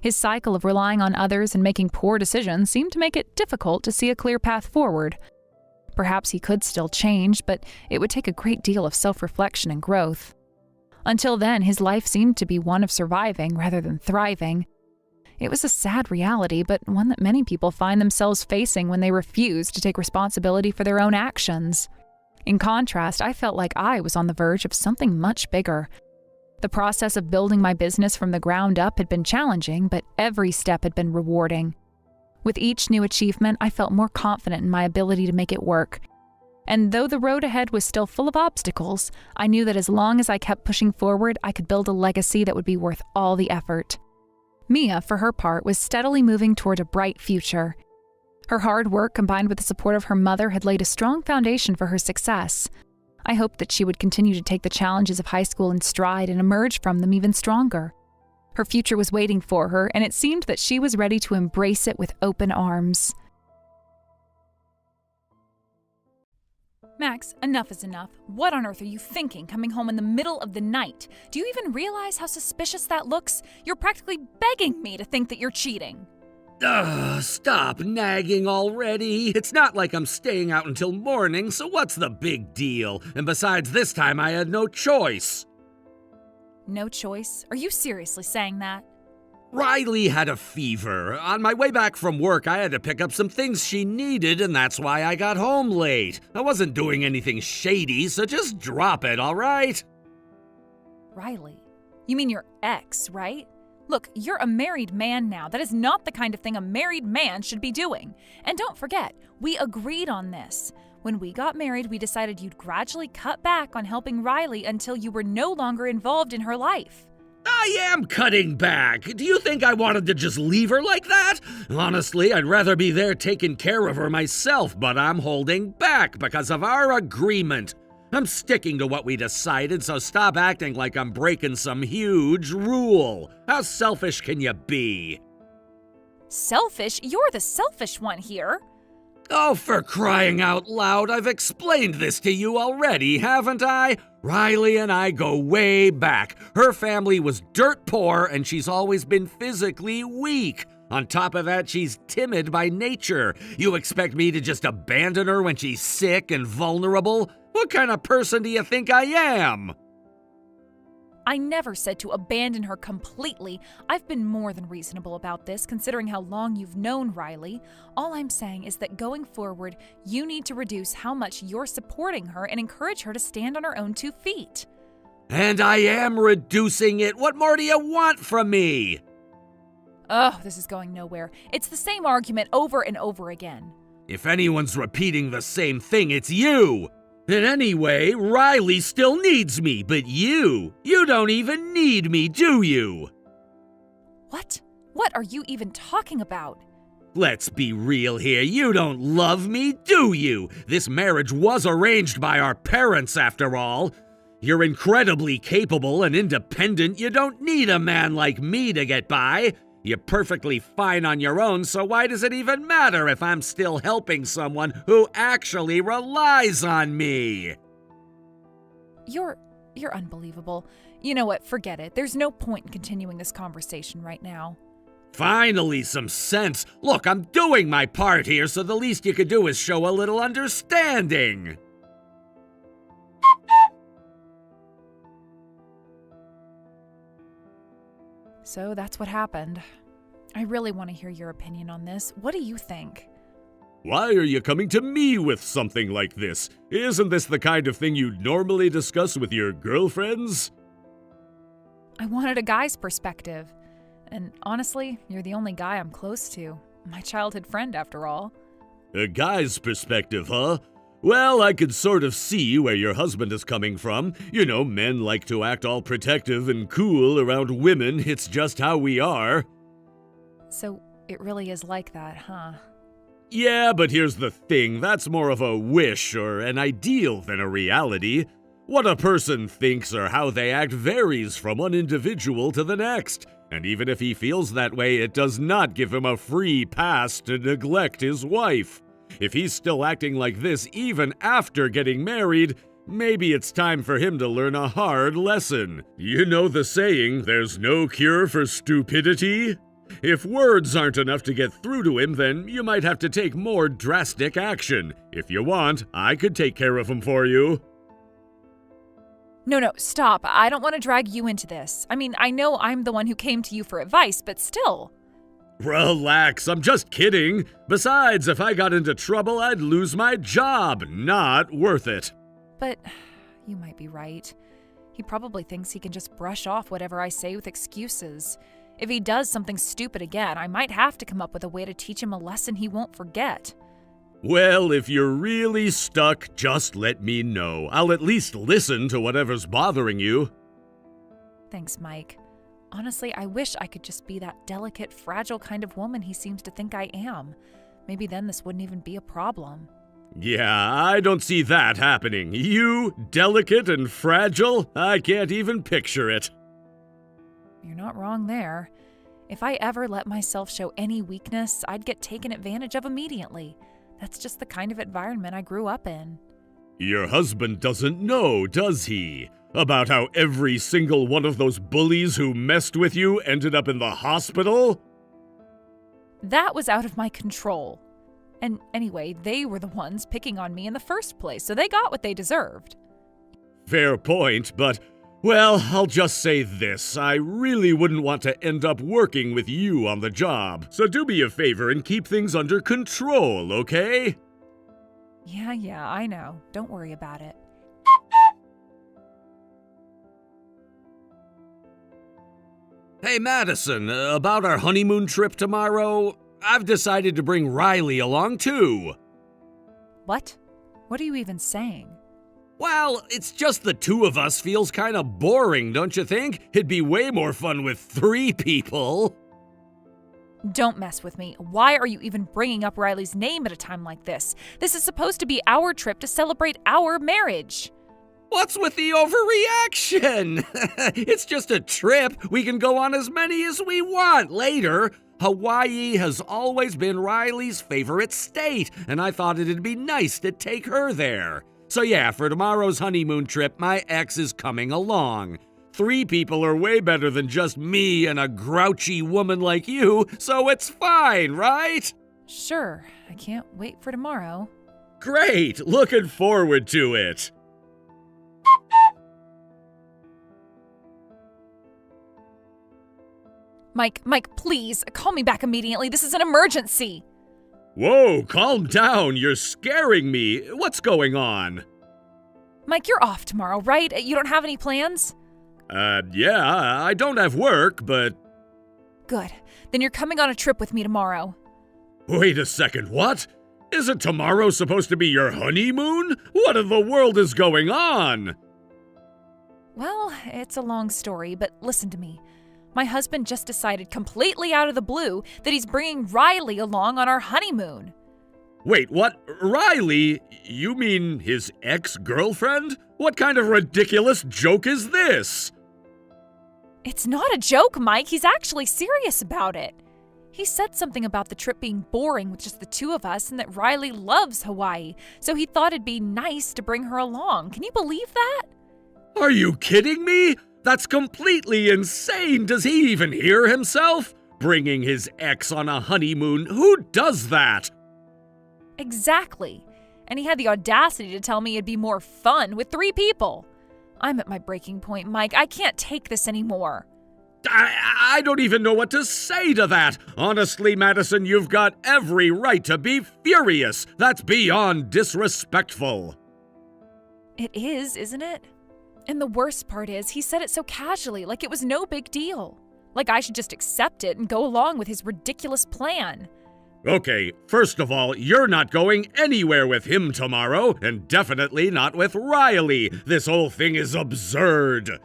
His cycle of relying on others and making poor decisions seemed to make it difficult to see a clear path forward. Perhaps he could still change, but it would take a great deal of self-reflection and growth. Until then, his life seemed to be one of surviving rather than thriving. It was a sad reality, but one that many people find themselves facing when they refuse to take responsibility for their own actions. In contrast, I felt like I was on the verge of something much bigger. The process of building my business from the ground up had been challenging, but every step had been rewarding. With each new achievement, I felt more confident in my ability to make it work. And though the road ahead was still full of obstacles, I knew that as long as I kept pushing forward, I could build a legacy that would be worth all the effort. Mia, for her part, was steadily moving toward a bright future. Her hard work combined with the support of her mother had laid a strong foundation for her success. I hoped that she would continue to take the challenges of high school in stride and emerge from them even stronger. Her future was waiting for her, and it seemed that she was ready to embrace it with open arms. Max, enough is enough. What on earth are you thinking coming home in the middle of the night? Do you even realize how suspicious that looks? You're practically begging me to think that you're cheating. Ugh, stop nagging already. It's not like I'm staying out until morning, so what's the big deal? And besides, this time I had no choice. No choice? Are you seriously saying that? Riley had a fever. On my way back from work, I had to pick up some things she needed, and that's why I got home late. I wasn't doing anything shady, so just drop it, all right? Riley? You mean your ex, right? Look, you're a married man now. That is not the kind of thing a married man should be doing. And don't forget, we agreed on this. When we got married, we decided you'd gradually cut back on helping Riley until you were no longer involved in her life. I am cutting back. Do you think I wanted to just leave her like that? Honestly, I'd rather be there taking care of her myself, but I'm holding back because of our agreement. I'm sticking to what we decided, so stop acting like I'm breaking some huge rule. How selfish can you be? Selfish? You're the selfish one here. Oh, for crying out loud, I've explained this to you already, haven't I? Riley and I go way back. Her family was dirt poor, and she's always been physically weak. On top of that, she's timid by nature. You expect me to just abandon her when she's sick and vulnerable? What kind of person do you think I am? I never said to abandon her completely. I've been more than reasonable about this, considering how long you've known Riley. All I'm saying is that going forward, you need to reduce how much you're supporting her and encourage her to stand on her own 2 feet. And I am reducing it. What more do you want from me? Oh, this is going nowhere. It's the same argument over and over again. If anyone's repeating the same thing, it's you. And anyway, Riley still needs me, but you don't even need me, do you? What? What are you even talking about? Let's be real here, you don't love me, do you? This marriage was arranged by our parents, after all. You're incredibly capable and independent, you don't need a man like me to get by. You're perfectly fine on your own, so why does it even matter if I'm still helping someone who actually relies on me? You're unbelievable. You know what? Forget it. There's no point in continuing this conversation right now. Finally, some sense. Look, I'm doing my part here, so the least you could do is show a little understanding. So that's what happened. I really want to hear your opinion on this. What do you think? Why are you coming to me with something like this? Isn't this the kind of thing you'd normally discuss with your girlfriends? I wanted a guy's perspective. And honestly, you're the only guy I'm close to. My childhood friend, after all. A guy's perspective, huh? Well, I could sort of see where your husband is coming from. You know, men like to act all protective and cool around women. It's just how we are. So it really is like that, huh? Yeah, but here's the thing. That's more of a wish or an ideal than a reality. What a person thinks or how they act varies from one individual to the next. And even if he feels that way, it does not give him a free pass to neglect his wife. If he's still acting like this even after getting married, maybe it's time for him to learn a hard lesson. You know the saying, there's no cure for stupidity? If words aren't enough to get through to him, then you might have to take more drastic action. If you want, I could take care of him for you. No, stop. I don't want to drag you into this. I mean, I know I'm the one who came to you for advice, but still. Relax, I'm just kidding. Besides, if I got into trouble, I'd lose my job. Not worth it. But you might be right. He probably thinks he can just brush off whatever I say with excuses. If he does something stupid again, I might have to come up with a way to teach him a lesson he won't forget. Well, if you're really stuck, just let me know. I'll at least listen to whatever's bothering you. Thanks, Mike. Honestly, I wish I could just be that delicate, fragile kind of woman he seems to think I am. Maybe then this wouldn't even be a problem. Yeah, I don't see that happening. You, delicate and fragile? I can't even picture it. You're not wrong there. If I ever let myself show any weakness, I'd get taken advantage of immediately. That's just the kind of environment I grew up in. Your husband doesn't know, does he? About how every single one of those bullies who messed with you ended up in the hospital? That was out of my control. And anyway, they were the ones picking on me in the first place, so they got what they deserved. Fair point, but, well, I'll just say this. I really wouldn't want to end up working with you on the job. So do me a favor and keep things under control, okay? Yeah, I know. Don't worry about it. Hey, Madison, about our honeymoon trip tomorrow, I've decided to bring Riley along too. What? What are you even saying? Well, it's just the two of us feels kind of boring, don't you think? It'd be way more fun with 3 people. Don't mess with me. Why are you even bringing up Riley's name at a time like this? This is supposed to be our trip to celebrate our marriage. What's with the overreaction? It's just a trip. We can go on as many as we want later. Hawaii has always been Riley's favorite state, and I thought it'd be nice to take her there. So yeah, for tomorrow's honeymoon trip, my ex is coming along. 3 people are way better than just me and a grouchy woman like you, so it's fine, right? Sure, I can't wait for tomorrow. Great, looking forward to it. Mike, please, call me back immediately. This is an emergency. Whoa, calm down. You're scaring me. What's going on? Mike, you're off tomorrow, right? You don't have any plans? Yeah, I don't have work, but... Good. Then you're coming on a trip with me tomorrow. Wait a second, what? Isn't tomorrow supposed to be your honeymoon? What in the world is going on? Well, it's a long story, but listen to me. My husband just decided completely out of the blue that he's bringing Riley along on our honeymoon. Wait, what? Riley? You mean his ex-girlfriend? What kind of ridiculous joke is this? It's not a joke, Mike. He's actually serious about it. He said something about the trip being boring with just the 2 of us and that Riley loves Hawaii, so he thought it'd be nice to bring her along. Can you believe that? Are you kidding me? That's completely insane. Does he even hear himself? Bringing his ex on a honeymoon. Who does that? Exactly. And he had the audacity to tell me it'd be more fun with 3 people. I'm at my breaking point, Mike. I can't take this anymore. I don't even know what to say to that. Honestly, Madison, you've got every right to be furious. That's beyond disrespectful. It is, isn't it? And the worst part is, he said it so casually, like it was no big deal. Like I should just accept it and go along with his ridiculous plan. Okay, first of all, you're not going anywhere with him tomorrow, and definitely not with Riley. This whole thing is absurd.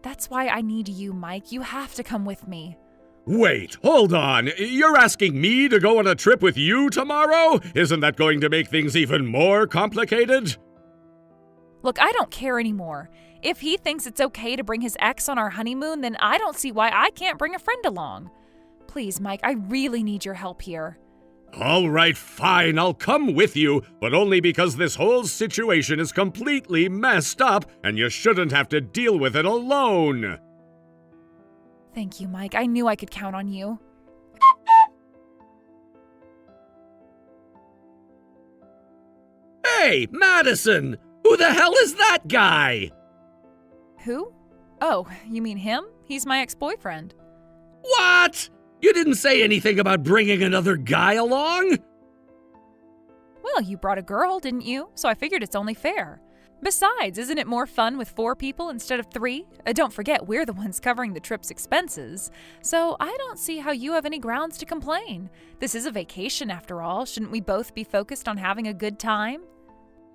That's why I need you, Mike. You have to come with me. Wait, hold on. You're asking me to go on a trip with you tomorrow? Isn't that going to make things even more complicated? Look, I don't care anymore. If he thinks it's okay to bring his ex on our honeymoon, then I don't see why I can't bring a friend along. Please, Mike, I really need your help here. All right, fine, I'll come with you, but only because this whole situation is completely messed up, and you shouldn't have to deal with it alone. Thank you, Mike. I knew I could count on you. Hey, Madison! Who the hell is that guy? Who? Oh, you mean him? He's my ex-boyfriend. What? You didn't say anything about bringing another guy along? Well, you brought a girl, didn't you? So I figured it's only fair. Besides, isn't it more fun with 4 people instead of 3? Don't forget, we're the ones covering the trip's expenses. So I don't see how you have any grounds to complain. This is a vacation after all. Shouldn't we both be focused on having a good time?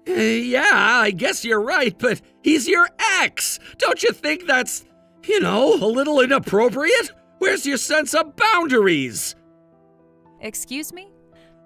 Yeah, I guess you're right, but he's your ex. Don't you think that's, a little inappropriate? Where's your sense of boundaries? Excuse me?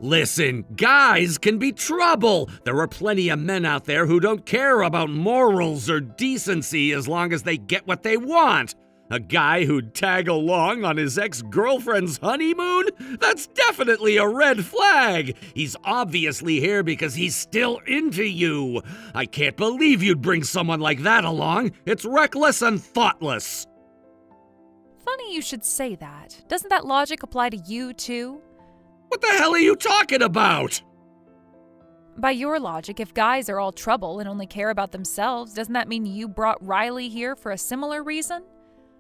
Listen, guys can be trouble. There are plenty of men out there who don't care about morals or decency as long as they get what they want. A guy who'd tag along on his ex-girlfriend's honeymoon? That's definitely a red flag. He's obviously here because he's still into you. I can't believe you'd bring someone like that along. It's reckless and thoughtless. Funny you should say that. Doesn't that logic apply to you, too? What the hell are you talking about? By your logic, if guys are all trouble and only care about themselves, doesn't that mean you brought Riley here for a similar reason?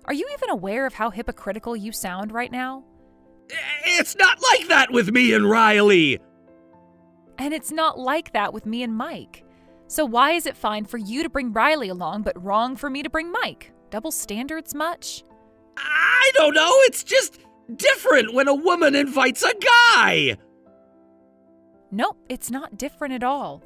Are you even aware of how hypocritical you sound right now? It's not like that with me and Riley. And it's not like that with me and Mike. So why is it fine for you to bring Riley along, but wrong for me to bring Mike? Double standards much? I don't know, it's just different when a woman invites a guy. Nope, it's not different at all.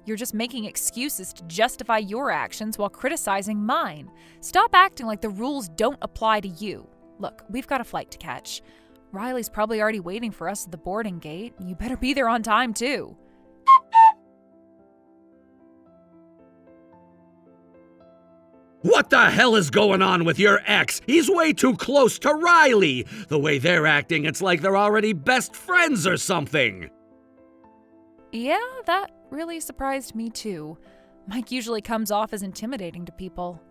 You're just making excuses to justify your actions while criticizing mine. Stop acting like the rules don't apply to you. Look, we've got a flight to catch. Riley's probably already waiting for us at the boarding gate. You better be there on time, too. What the hell is going on with your ex? He's way too close to Riley. The way they're acting, it's like they're already best friends or something. Yeah, that really surprised me too. Mike usually comes off as intimidating to people.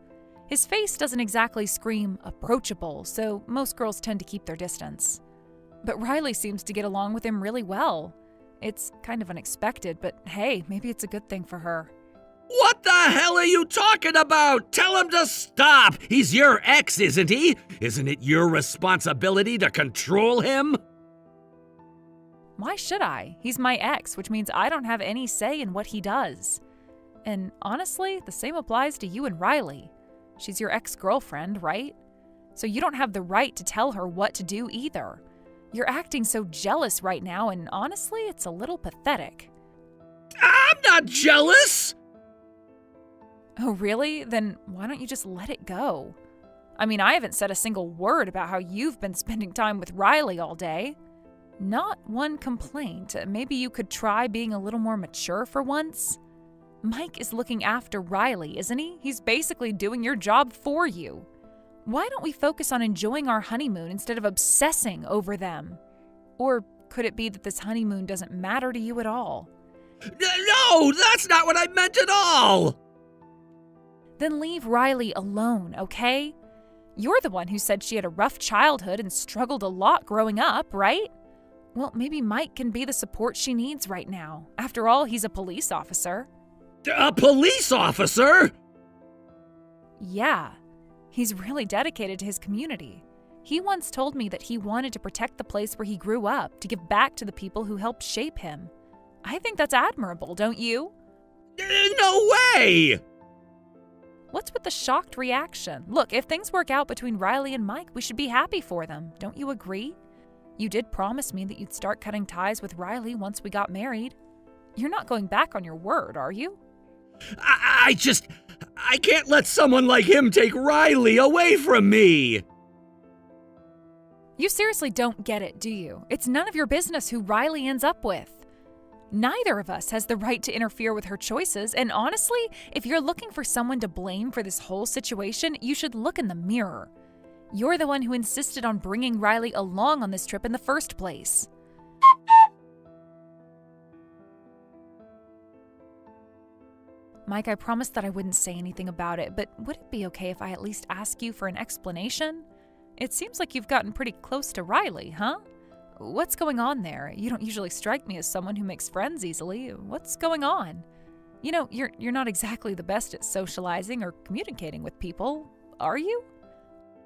His face doesn't exactly scream approachable, so most girls tend to keep their distance. But Riley seems to get along with him really well. It's kind of unexpected, but hey, maybe it's a good thing for her. What the hell are you talking about? Tell him to stop! He's your ex, isn't he? Isn't it your responsibility to control him? Why should I? He's my ex, which means I don't have any say in what he does. And honestly, the same applies to you and Riley. She's your ex-girlfriend, right? So you don't have the right to tell her what to do either. You're acting so jealous right now, and honestly, it's a little pathetic. I'm not jealous! Oh, really? Then why don't you just let it go? I mean, I haven't said a single word about how you've been spending time with Riley all day. Not one complaint. Maybe you could try being a little more mature for once? Mike is looking after Riley, isn't he? He's basically doing your job for you. Why don't we focus on enjoying our honeymoon instead of obsessing over them? Or could it be that this honeymoon doesn't matter to you at all? No, that's not what I meant at all! Then leave Riley alone, okay? You're the one who said she had a rough childhood and struggled a lot growing up, right? Well, maybe Mike can be the support she needs right now. After all, he's a police officer. A police officer? Yeah. He's really dedicated to his community. He once told me that he wanted to protect the place where he grew up, to give back to the people who helped shape him. I think that's admirable, don't you? No way! What's with the shocked reaction? Look, if things work out between Riley and Mike, we should be happy for them. Don't you agree? You did promise me that you'd start cutting ties with Riley once we got married. You're not going back on your word, are you? I can't let someone like him take Riley away from me! You seriously don't get it, do you? It's none of your business who Riley ends up with. Neither of us has the right to interfere with her choices, and honestly, if you're looking for someone to blame for this whole situation, you should look in the mirror. You're the one who insisted on bringing Riley along on this trip in the first place. Mike, I promised that I wouldn't say anything about it, but would it be okay if I at least ask you for an explanation? It seems like you've gotten pretty close to Riley, huh? What's going on there? You don't usually strike me as someone who makes friends easily. What's going on? You know, you're not exactly the best at socializing or communicating with people, are you?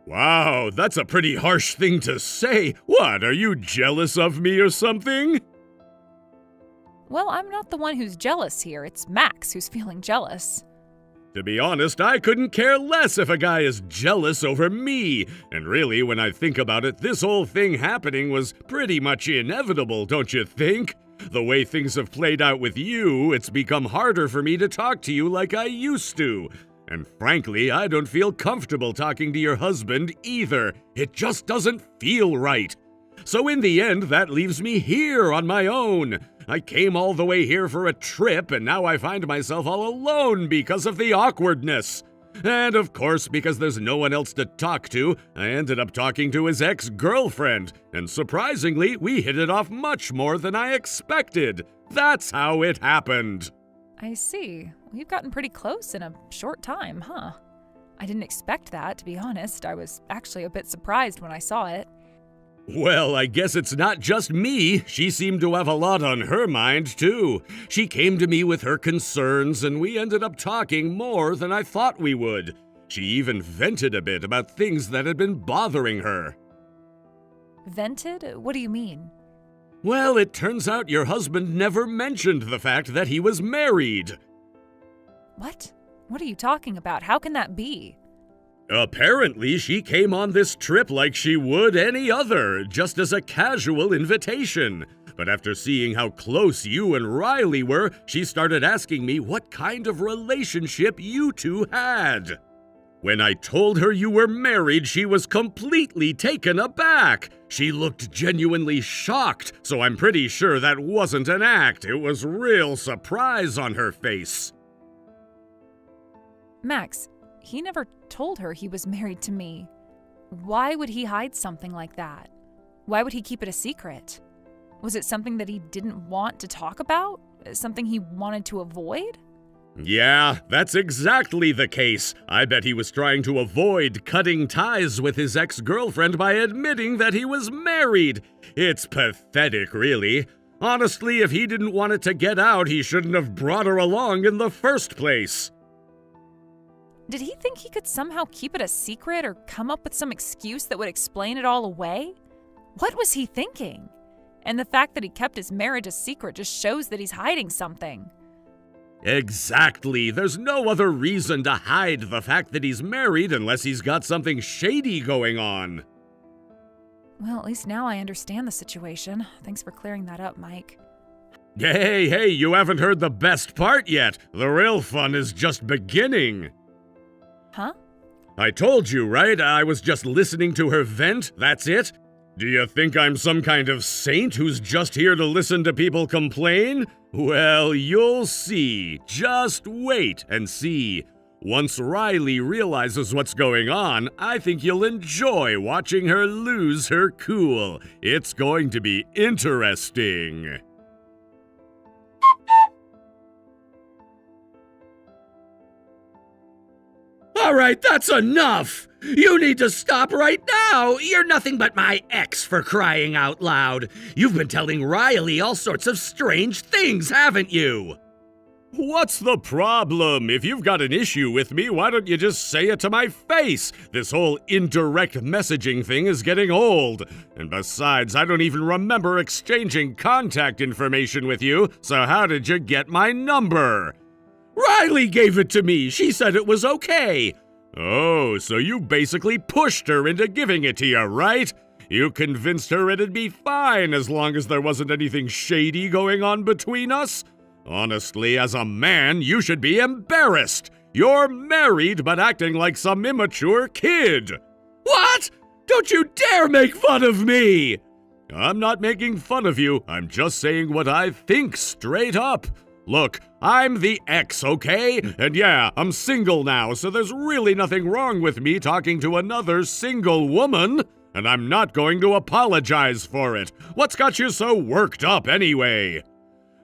Wow, that's a pretty harsh thing to say. What, are you jealous of me or something? Well, I'm not the one who's jealous here. It's Max who's feeling jealous. To be honest, I couldn't care less if a guy is jealous over me. And really, when I think about it, this whole thing happening was pretty much inevitable, don't you think? The way things have played out with you, it's become harder for me to talk to you like I used to. And frankly, I don't feel comfortable talking to your husband either. It just doesn't feel right. So in the end, that leaves me here on my own. I came all the way here for a trip, and now I find myself all alone because of the awkwardness. And of course, because there's no one else to talk to, I ended up talking to his ex-girlfriend. And surprisingly, we hit it off much more than I expected. That's how it happened. I see. We've gotten pretty close in a short time, huh? I didn't expect that, to be honest. I was actually a bit surprised when I saw it. Well, I guess it's not just me. She seemed to have a lot on her mind, too. She came to me with her concerns, and we ended up talking more than I thought we would. She even vented a bit about things that had been bothering her. Vented? What do you mean? Well, it turns out your husband never mentioned the fact that he was married. What? What are you talking about? How can that be? Apparently, she came on this trip like she would any other, just as a casual invitation. But after seeing how close you and Riley were, she started asking me what kind of relationship you two had. When I told her you were married, she was completely taken aback. She looked genuinely shocked, so I'm pretty sure that wasn't an act. It was real surprise on her face. Max, he never told her he was married to me. Why would he hide something like that? Why would he keep it a secret? Was it something that he didn't want to talk about? Something he wanted to avoid? Yeah, that's exactly the case. I bet he was trying to avoid cutting ties with his ex-girlfriend by admitting that he was married. It's pathetic, really. Honestly, if he didn't want it to get out, he shouldn't have brought her along in the first place. Did he think he could somehow keep it a secret or come up with some excuse that would explain it all away? What was he thinking? And the fact that he kept his marriage a secret just shows that he's hiding something. Exactly. There's no other reason to hide the fact that he's married unless he's got something shady going on. Well, at least now I understand the situation. Thanks for clearing that up, Mike. Hey, you haven't heard the best part yet. The real fun is just beginning. Huh? I told you, right? I was just listening to her vent, that's it? Do you think I'm some kind of saint who's just here to listen to people complain? Well, you'll see. Just wait and see. Once Riley realizes what's going on, I think you'll enjoy watching her lose her cool. It's going to be interesting. All right, that's enough! You need to stop right now! You're nothing but my ex, for crying out loud. You've been telling Riley all sorts of strange things, haven't you? What's the problem? If you've got an issue with me, why don't you just say it to my face? This whole indirect messaging thing is getting old. And besides, I don't even remember exchanging contact information with you, so how did you get my number? Riley gave it to me. She said it was okay. Oh, so you basically pushed her into giving it to you, right? You convinced her it'd be fine as long as there wasn't anything shady going on between us? Honestly, as a man, you should be embarrassed. You're married, but acting like some immature kid. What? Don't you dare make fun of me! I'm not making fun of you. I'm just saying what I think straight up. Look, I'm the ex, okay? And yeah, I'm single now, so there's really nothing wrong with me talking to another single woman. And I'm not going to apologize for it. What's got you so worked up anyway?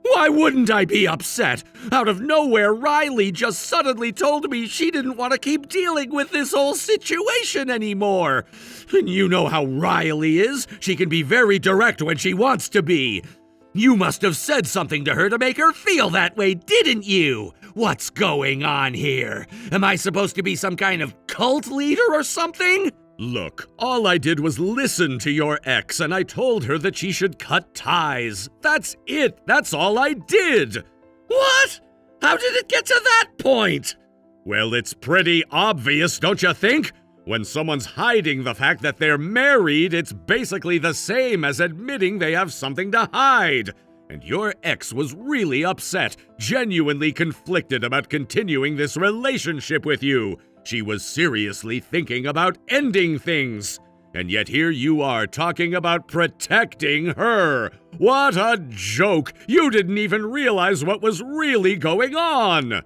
Why wouldn't I be upset? Out of nowhere, Riley just suddenly told me she didn't want to keep dealing with this whole situation anymore. And you know how Riley is. She can be very direct when she wants to be. You must have said something to her to make her feel that way, didn't you? What's going on here? Am I supposed to be some kind of cult leader or something? Look, all I did was listen to your ex, and I told her that she should cut ties. That's it. That's all I did. What? How did it get to that point? Well, it's pretty obvious, don't you think? When someone's hiding the fact that they're married, it's basically the same as admitting they have something to hide. And your ex was really upset, genuinely conflicted about continuing this relationship with you. She was seriously thinking about ending things. And yet here you are talking about protecting her. What a joke! You didn't even realize what was really going on.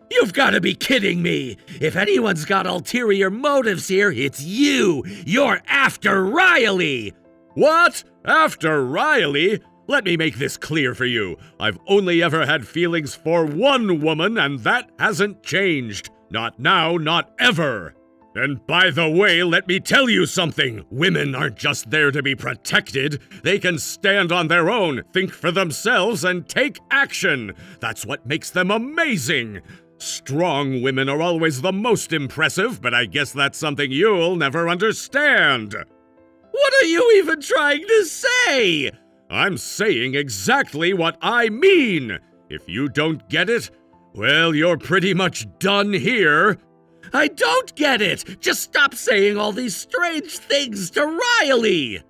You've got to be kidding me. If anyone's got ulterior motives here, it's you. You're after Riley. What? After Riley? Let me make this clear for you. I've only ever had feelings for one woman, and that hasn't changed. Not now, not ever. And by the way, let me tell you something. Women aren't just there to be protected. They can stand on their own, think for themselves, and take action. That's what makes them amazing. Strong women are always the most impressive, but I guess that's something you'll never understand. What are you even trying to say? I'm saying exactly what I mean. If you don't get it, well, you're pretty much done here. I don't get it! Just stop saying all these strange things to Riley!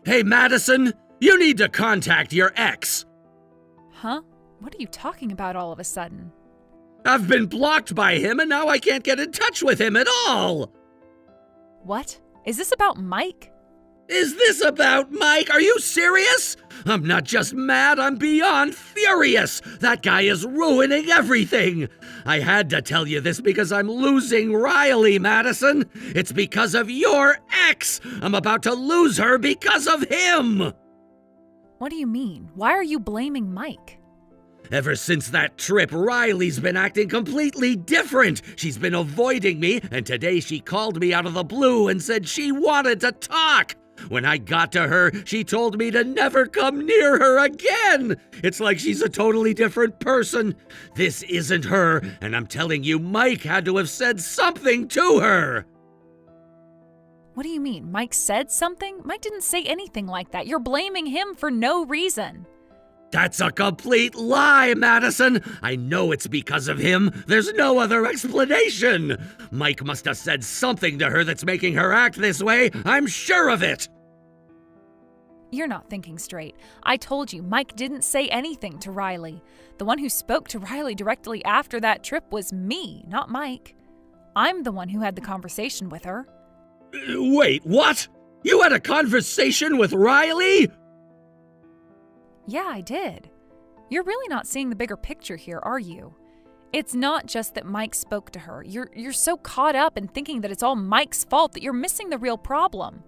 Hey, Madison, you need to contact your ex. Huh? What are you talking about all of a sudden? I've been blocked by him and now I can't get in touch with him at all. What? Is this about Mike? Is this about Mike? Are you serious? I'm not just mad, I'm beyond furious. That guy is ruining everything. I had to tell you this because I'm losing Riley, Madison. It's because of your ex. I'm about to lose her because of him. What do you mean? Why are you blaming Mike? Ever since that trip, Riley's been acting completely different. She's been avoiding me, and today she called me out of the blue and said she wanted to talk. When I got to her, she told me to never come near her again. It's like she's a totally different person. This isn't her, and I'm telling you, Mike had to have said something to her. What do you mean? Mike said something? Mike didn't say anything like that. You're blaming him for no reason. That's a complete lie, Madison. I know it's because of him. There's no other explanation. Mike must have said something to her that's making her act this way. I'm sure of it. You're not thinking straight. I told you, Mike didn't say anything to Riley. The one who spoke to Riley directly after that trip was me, not Mike. I'm the one who had the conversation with her. Wait, what? You had a conversation with Riley? Yeah, I did. You're really not seeing the bigger picture here, are you? It's not just that Mike spoke to her. You're so caught up in thinking that it's all Mike's fault that you're missing the real problem.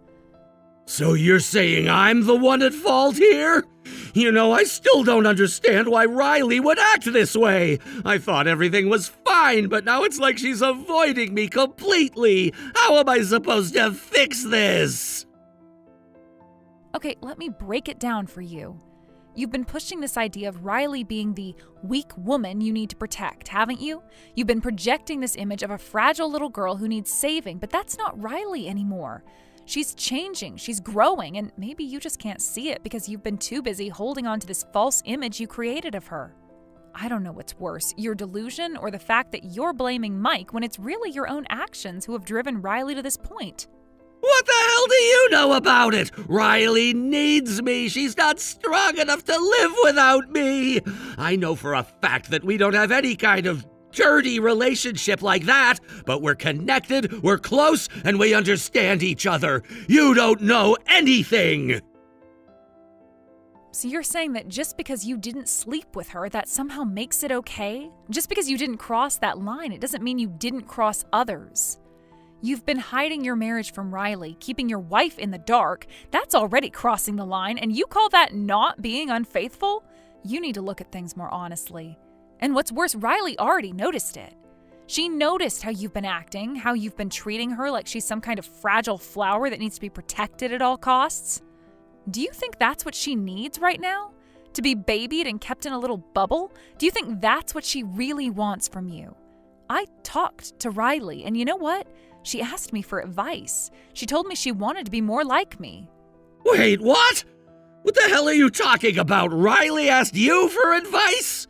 So you're saying I'm the one at fault here? You know, I still don't understand why Riley would act this way. I thought everything was fine, but now it's like she's avoiding me completely. How am I supposed to fix this? Okay, let me break it down for you. You've been pushing this idea of Riley being the weak woman you need to protect, haven't you? You've been projecting this image of a fragile little girl who needs saving, but that's not Riley anymore. She's changing, she's growing, and maybe you just can't see it because you've been too busy holding on to this false image you created of her. I don't know what's worse, your delusion or the fact that you're blaming Mike when it's really your own actions who have driven Riley to this point. What the hell do you know about it? Riley needs me. She's not strong enough to live without me. I know for a fact that we don't have any kind of dirty relationship like that, but we're connected, we're close, and we understand each other. You don't know anything. So you're saying that just because you didn't sleep with her, that somehow makes it okay? Just because you didn't cross that line, it doesn't mean you didn't cross others. You've been hiding your marriage from Riley, keeping your wife in the dark. That's already crossing the line, and you call that not being unfaithful? You need to look at things more honestly. And what's worse, Riley already noticed it. She noticed how you've been acting, how you've been treating her like she's some kind of fragile flower that needs to be protected at all costs. Do you think that's what she needs right now? To be babied and kept in a little bubble? Do you think that's what she really wants from you? I talked to Riley, and you know what? She asked me for advice. She told me she wanted to be more like me. Wait, what? What the hell are you talking about? Riley asked you for advice?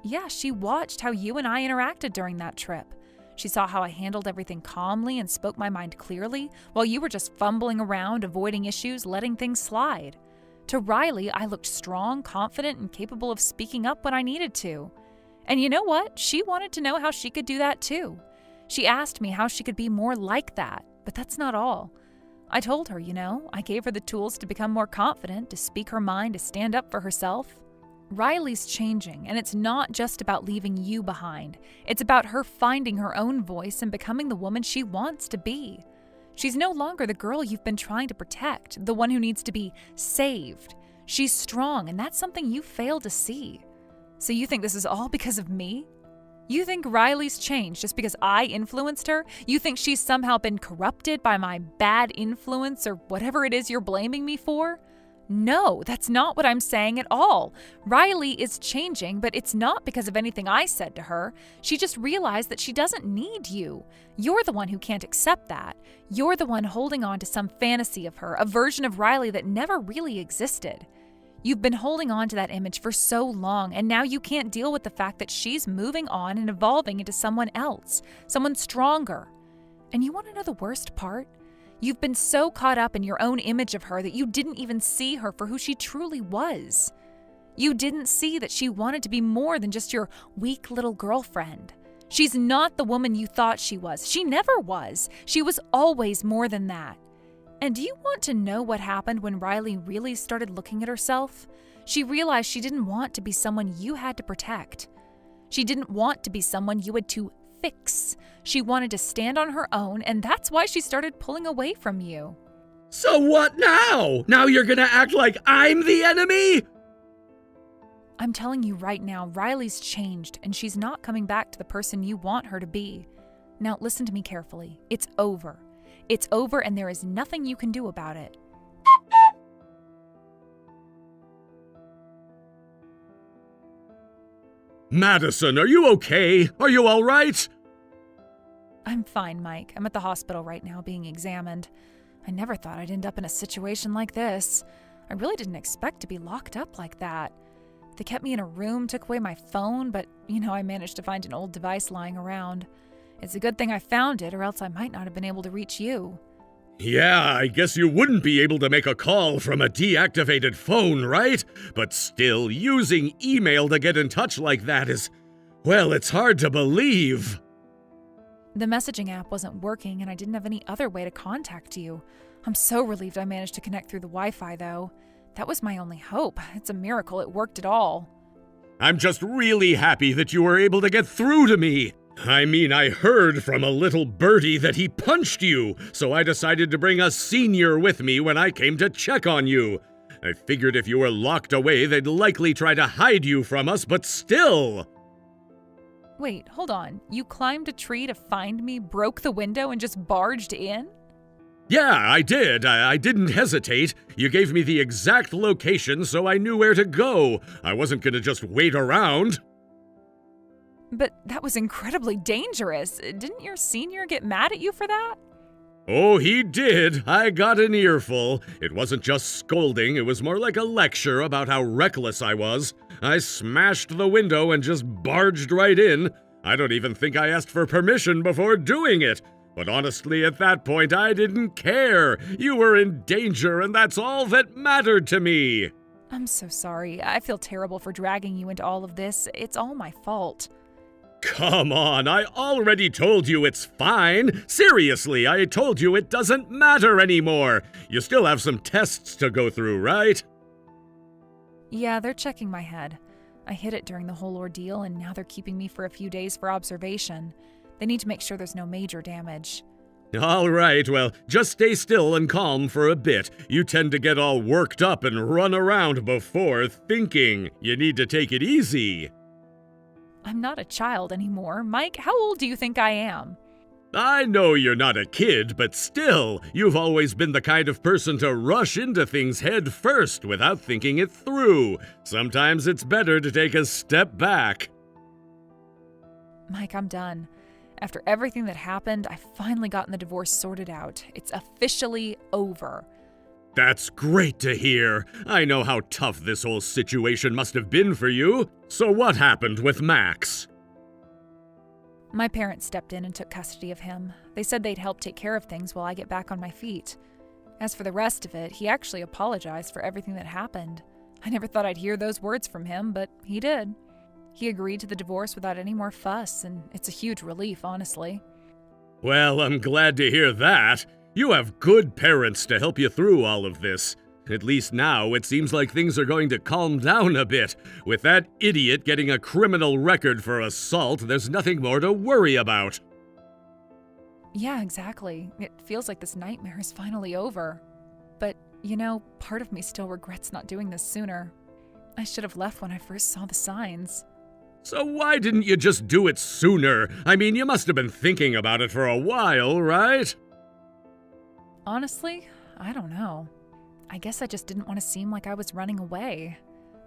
Yeah, she watched how you and I interacted during that trip. She saw how I handled everything calmly and spoke my mind clearly, while you were just fumbling around, avoiding issues, letting things slide. To Riley, I looked strong, confident, and capable of speaking up when I needed to. And you know what? She wanted to know how she could do that too. She asked me how she could be more like that, but that's not all. I told her, I gave her the tools to become more confident, to speak her mind, to stand up for herself. Riley's changing, and it's not just about leaving you behind. It's about her finding her own voice and becoming the woman she wants to be. She's no longer the girl you've been trying to protect, the one who needs to be saved. She's strong, and that's something you fail to see. So you think this is all because of me? You think Riley's changed just because I influenced her? You think she's somehow been corrupted by my bad influence or whatever it is you're blaming me for? No, that's not what I'm saying at all. Riley is changing, but it's not because of anything I said to her. She just realized that she doesn't need you. You're the one who can't accept that. You're the one holding on to some fantasy of her, a version of Riley that never really existed. You've been holding on to that image for so long, and now you can't deal with the fact that she's moving on and evolving into someone else, someone stronger. And you want to know the worst part? You've been so caught up in your own image of her that you didn't even see her for who she truly was. You didn't see that she wanted to be more than just your weak little girlfriend. She's not the woman you thought she was. She never was. She was always more than that. And do you want to know what happened when Riley really started looking at herself? She realized she didn't want to be someone you had to protect. She didn't want to be someone you had to fix. She wanted to stand on her own, and that's why she started pulling away from you. So what now? Now you're gonna act like I'm the enemy? I'm telling you right now, Riley's changed, and she's not coming back to the person you want her to be. Now listen to me carefully. It's over. It's over, and there is nothing you can do about it. Madison, are you okay? Are you all right? I'm fine, Mike. I'm at the hospital right now being examined. I never thought I'd end up in a situation like this. I really didn't expect to be locked up like that. They kept me in a room, took away my phone, but, I managed to find an old device lying around. It's a good thing I found it, or else I might not have been able to reach you. Yeah, I guess you wouldn't be able to make a call from a deactivated phone, right? But still, using email to get in touch like that is, well, it's hard to believe. The messaging app wasn't working, and I didn't have any other way to contact you. I'm so relieved I managed to connect through the Wi-Fi, though. That was my only hope. It's a miracle it worked at all. I'm just really happy that you were able to get through to me. I mean, I heard from a little birdie that he punched you, so I decided to bring a senior with me when I came to check on you. I figured if you were locked away, they'd likely try to hide you from us, but still. Wait, hold on. You climbed a tree to find me, broke the window, and just barged in? Yeah, I did. I didn't hesitate. You gave me the exact location, so I knew where to go. I wasn't gonna just wait around. But that was incredibly dangerous. Didn't your senior get mad at you for that? Oh, he did. I got an earful. It wasn't just scolding, it was more like a lecture about how reckless I was. I smashed the window and just barged right in. I don't even think I asked for permission before doing it. But honestly, at that point, I didn't care. You were in danger, and that's all that mattered to me. I'm so sorry. I feel terrible for dragging you into all of this. It's all my fault. Come on, I already told you it's fine. Seriously, I told you it doesn't matter anymore. You still have some tests to go through, right? Yeah, they're checking my head. I hid it during the whole ordeal, and now they're keeping me for a few days for observation. They need to make sure there's no major damage. All right, well, just stay still and calm for a bit. You tend to get all worked up and run around before thinking. You need to take it easy. I'm not a child anymore. Mike, how old do you think I am? I know you're not a kid, but still, you've always been the kind of person to rush into things head first without thinking it through. Sometimes it's better to take a step back. Mike, I'm done. After everything that happened, I've finally gotten the divorce sorted out. It's officially over. That's great to hear. I know how tough this whole situation must have been for you. So what happened with Max? My parents stepped in and took custody of him. They said they'd help take care of things while I get back on my feet. As for the rest of it, he actually apologized for everything that happened. I never thought I'd hear those words from him, but he did. He agreed to the divorce without any more fuss, and it's a huge relief, honestly. Well, I'm glad to hear that. You have good parents to help you through all of this. At least now, it seems like things are going to calm down a bit. With that idiot getting a criminal record for assault, there's nothing more to worry about. Yeah, exactly. It feels like this nightmare is finally over. But, part of me still regrets not doing this sooner. I should have left when I first saw the signs. So why didn't you just do it sooner? I mean, you must have been thinking about it for a while, right? Honestly, I don't know. I guess I just didn't want to seem like I was running away.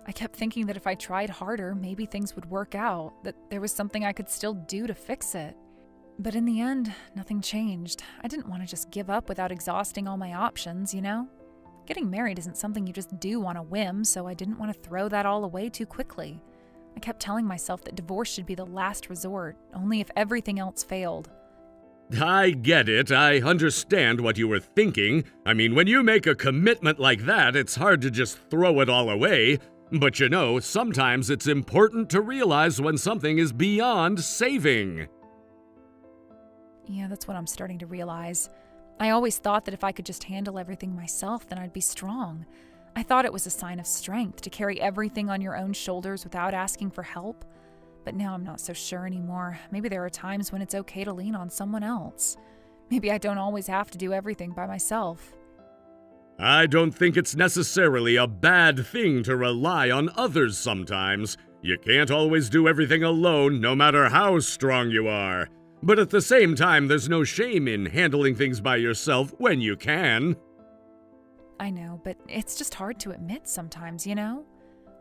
I kept thinking that if I tried harder, maybe things would work out, that there was something I could still do to fix it. But in the end, nothing changed. I didn't want to just give up without exhausting all my options, Getting married isn't something you just do on a whim, so I didn't want to throw that all away too quickly. I kept telling myself that divorce should be the last resort, only if everything else failed. I get it. I understand what you were thinking. I mean, when you make a commitment like that, it's hard to just throw it all away. But sometimes it's important to realize when something is beyond saving. Yeah, that's what I'm starting to realize. I always thought that if I could just handle everything myself, then I'd be strong. I thought it was a sign of strength to carry everything on your own shoulders without asking for help. But now I'm not so sure anymore. Maybe there are times when it's okay to lean on someone else. Maybe I don't always have to do everything by myself. I don't think it's necessarily a bad thing to rely on others sometimes. You can't always do everything alone, no matter how strong you are. But at the same time, there's no shame in handling things by yourself when you can. I know, but it's just hard to admit sometimes,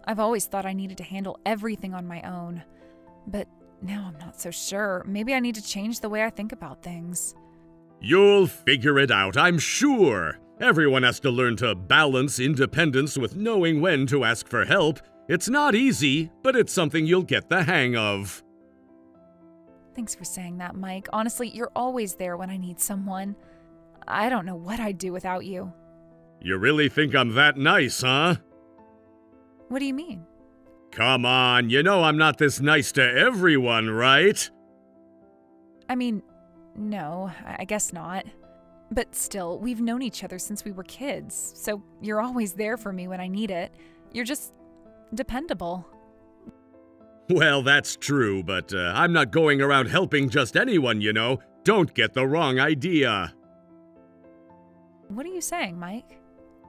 I've always thought I needed to handle everything on my own. But now I'm not so sure. Maybe I need to change the way I think about things. You'll figure it out, I'm sure. Everyone has to learn to balance independence with knowing when to ask for help. It's not easy, but it's something you'll get the hang of. Thanks for saying that, Mike. Honestly, you're always there when I need someone. I don't know what I'd do without you. You really think I'm that nice, huh? What do you mean? Come on, I'm not this nice to everyone, right? I mean, no, I guess not. But still, we've known each other since we were kids, so you're always there for me when I need it. You're just dependable. Well, that's true, but I'm not going around helping just anyone, Don't get the wrong idea. What are you saying, Mike?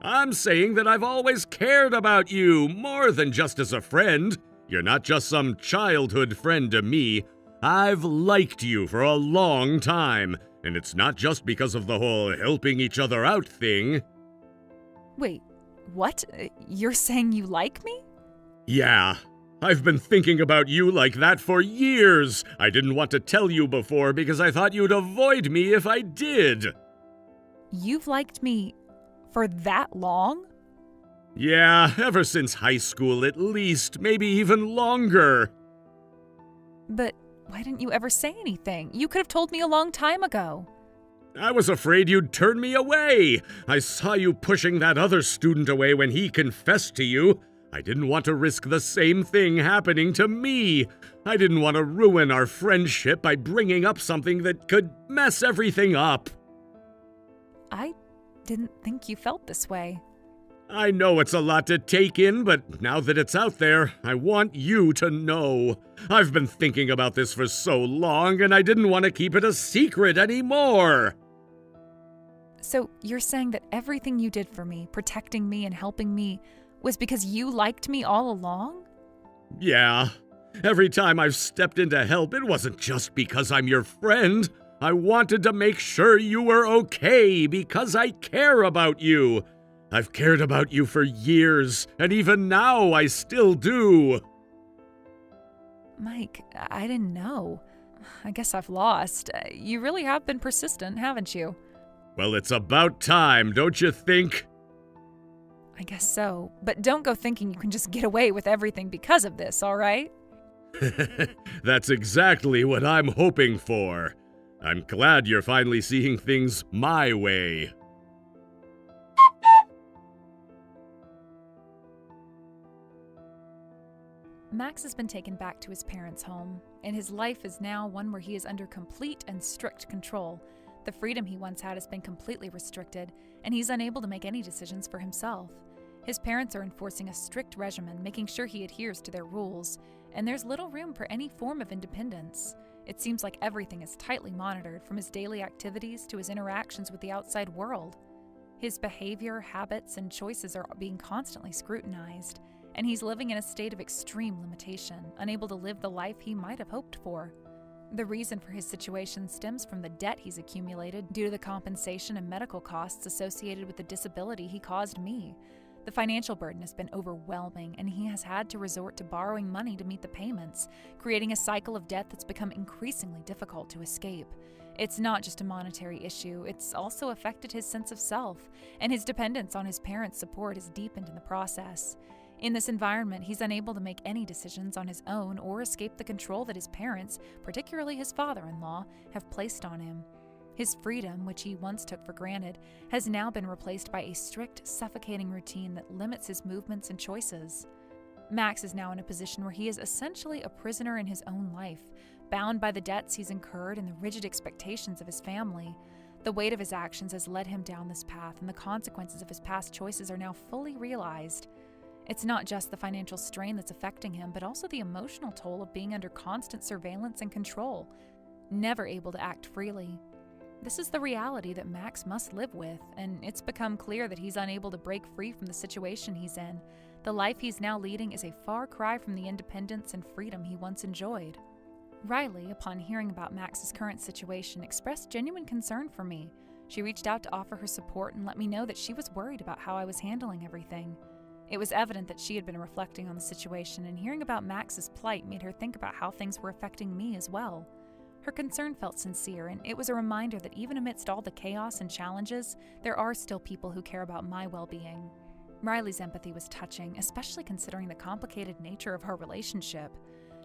I'm saying that I've always cared about you, more than just as a friend. You're not just some childhood friend to me. I've liked you for a long time. And it's not just because of the whole helping each other out thing. Wait, what? You're saying you like me? Yeah, I've been thinking about you like that for years. I didn't want to tell you before because I thought you'd avoid me if I did. You've liked me for that long? Yeah, ever since high school at least, maybe even longer. But why didn't you ever say anything? You could have told me a long time ago. I was afraid you'd turn me away. I saw you pushing that other student away when he confessed to you. I didn't want to risk the same thing happening to me. I didn't want to ruin our friendship by bringing up something that could mess everything up. I didn't think you felt this way. I know it's a lot to take in, but now that it's out there, I want you to know. I've been thinking about this for so long, and I didn't want to keep it a secret anymore. So you're saying that everything you did for me, protecting me and helping me, was because you liked me all along? Yeah. Every time I've stepped in to help, it wasn't just because I'm your friend. I wanted to make sure you were okay because I care about you. I've cared about you for years, and even now I still do. Mike, I didn't know. I guess I've lost. You really have been persistent, haven't you? Well, it's about time, don't you think? I guess so. But don't go thinking you can just get away with everything because of this, all right? That's exactly what I'm hoping for. I'm glad you're finally seeing things my way. Max has been taken back to his parents' home, and his life is now one where he is under complete and strict control. The freedom he once had has been completely restricted, and he's unable to make any decisions for himself. His parents are enforcing a strict regimen, making sure he adheres to their rules, and there's little room for any form of independence. It seems like everything is tightly monitored, from his daily activities to his interactions with the outside world. His behavior, habits, and choices are being constantly scrutinized, and he's living in a state of extreme limitation, unable to live the life he might have hoped for. The reason for his situation stems from the debt he's accumulated due to the compensation and medical costs associated with the disability he caused me. The financial burden has been overwhelming, and he has had to resort to borrowing money to meet the payments, creating a cycle of debt that's become increasingly difficult to escape. It's not just a monetary issue, it's also affected his sense of self, and his dependence on his parents' support has deepened in the process. In this environment, he's unable to make any decisions on his own or escape the control that his parents, particularly his father-in-law, have placed on him. His freedom, which he once took for granted, has now been replaced by a strict, suffocating routine that limits his movements and choices. Max is now in a position where he is essentially a prisoner in his own life, bound by the debts he's incurred and the rigid expectations of his family. The weight of his actions has led him down this path, and the consequences of his past choices are now fully realized. It's not just the financial strain that's affecting him, but also the emotional toll of being under constant surveillance and control, never able to act freely. This is the reality that Max must live with, and it's become clear that he's unable to break free from the situation he's in. The life he's now leading is a far cry from the independence and freedom he once enjoyed. Riley, upon hearing about Max's current situation, expressed genuine concern for me. She reached out to offer her support and let me know that she was worried about how I was handling everything. It was evident that she had been reflecting on the situation, and hearing about Max's plight made her think about how things were affecting me as well. Her concern felt sincere, and it was a reminder that even amidst all the chaos and challenges, there are still people who care about my well-being. Riley's empathy was touching, especially considering the complicated nature of our relationship.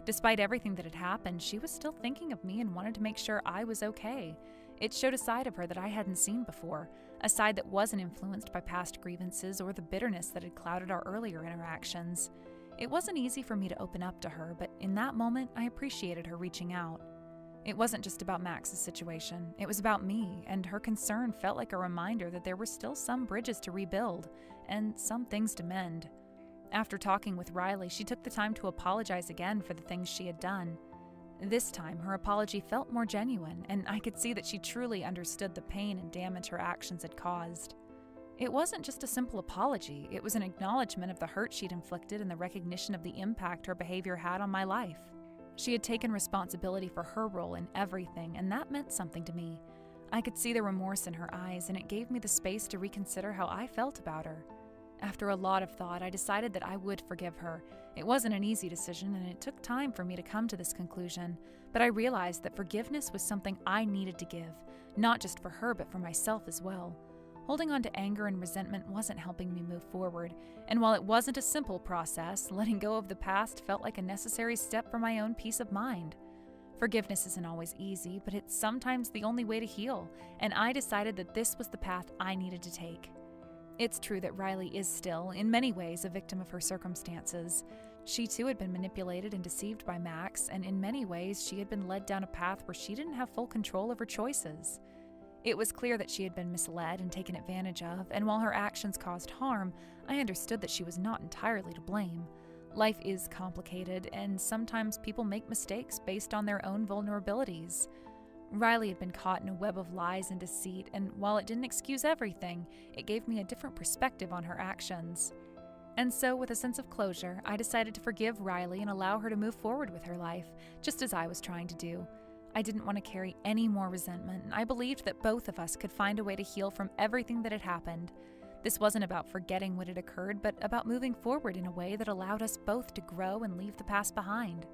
Despite everything that had happened, she was still thinking of me and wanted to make sure I was okay. It showed a side of her that I hadn't seen before, a side that wasn't influenced by past grievances or the bitterness that had clouded our earlier interactions. It wasn't easy for me to open up to her, but in that moment, I appreciated her reaching out. It wasn't just about Max's situation, it was about me, and her concern felt like a reminder that there were still some bridges to rebuild, and some things to mend. After talking with Riley, she took the time to apologize again for the things she had done. This time, her apology felt more genuine, and I could see that she truly understood the pain and damage her actions had caused. It wasn't just a simple apology, it was an acknowledgement of the hurt she'd inflicted and the recognition of the impact her behavior had on my life. She had taken responsibility for her role in everything, and that meant something to me. I could see the remorse in her eyes, and it gave me the space to reconsider how I felt about her. After a lot of thought, I decided that I would forgive her. It wasn't an easy decision, and it took time for me to come to this conclusion, but I realized that forgiveness was something I needed to give, not just for her, but for myself as well. Holding on to anger and resentment wasn't helping me move forward, and while it wasn't a simple process, letting go of the past felt like a necessary step for my own peace of mind. Forgiveness isn't always easy, but it's sometimes the only way to heal, and I decided that this was the path I needed to take. It's true that Riley is still, in many ways, a victim of her circumstances. She too had been manipulated and deceived by Max, and in many ways she had been led down a path where she didn't have full control of her choices. It was clear that she had been misled and taken advantage of, and while her actions caused harm, I understood that she was not entirely to blame. Life is complicated, and sometimes people make mistakes based on their own vulnerabilities. Riley had been caught in a web of lies and deceit, and while it didn't excuse everything, it gave me a different perspective on her actions. And so, with a sense of closure, I decided to forgive Riley and allow her to move forward with her life, just as I was trying to do. I didn't want to carry any more resentment, and I believed that both of us could find a way to heal from everything that had happened. This wasn't about forgetting what had occurred, but about moving forward in a way that allowed us both to grow and leave the past behind.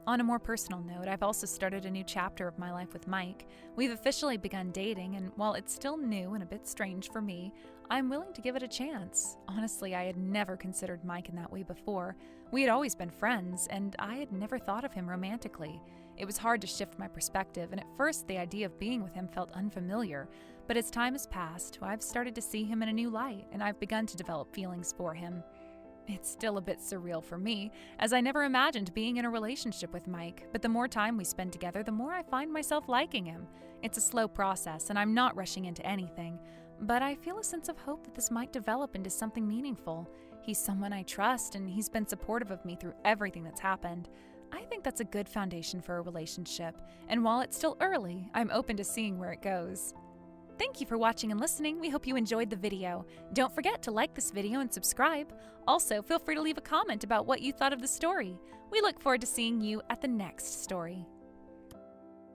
On a more personal note, I've also started a new chapter of my life with Mike. We've officially begun dating, and while it's still new and a bit strange for me, I'm willing to give it a chance. Honestly, I had never considered Mike in that way before. We had always been friends, and I had never thought of him romantically. It was hard to shift my perspective, and at first the idea of being with him felt unfamiliar. But as time has passed, I've started to see him in a new light, and I've begun to develop feelings for him. It's still a bit surreal for me, as I never imagined being in a relationship with Mike, but the more time we spend together, the more I find myself liking him. It's a slow process, and I'm not rushing into anything, but I feel a sense of hope that this might develop into something meaningful. He's someone I trust, and he's been supportive of me through everything that's happened. I think that's a good foundation for a relationship, and while it's still early, I'm open to seeing where it goes. Thank you for watching and listening. We hope you enjoyed the video. Don't forget to like this video and subscribe. Also, feel free to leave a comment about what you thought of the story. We look forward to seeing you at the next story.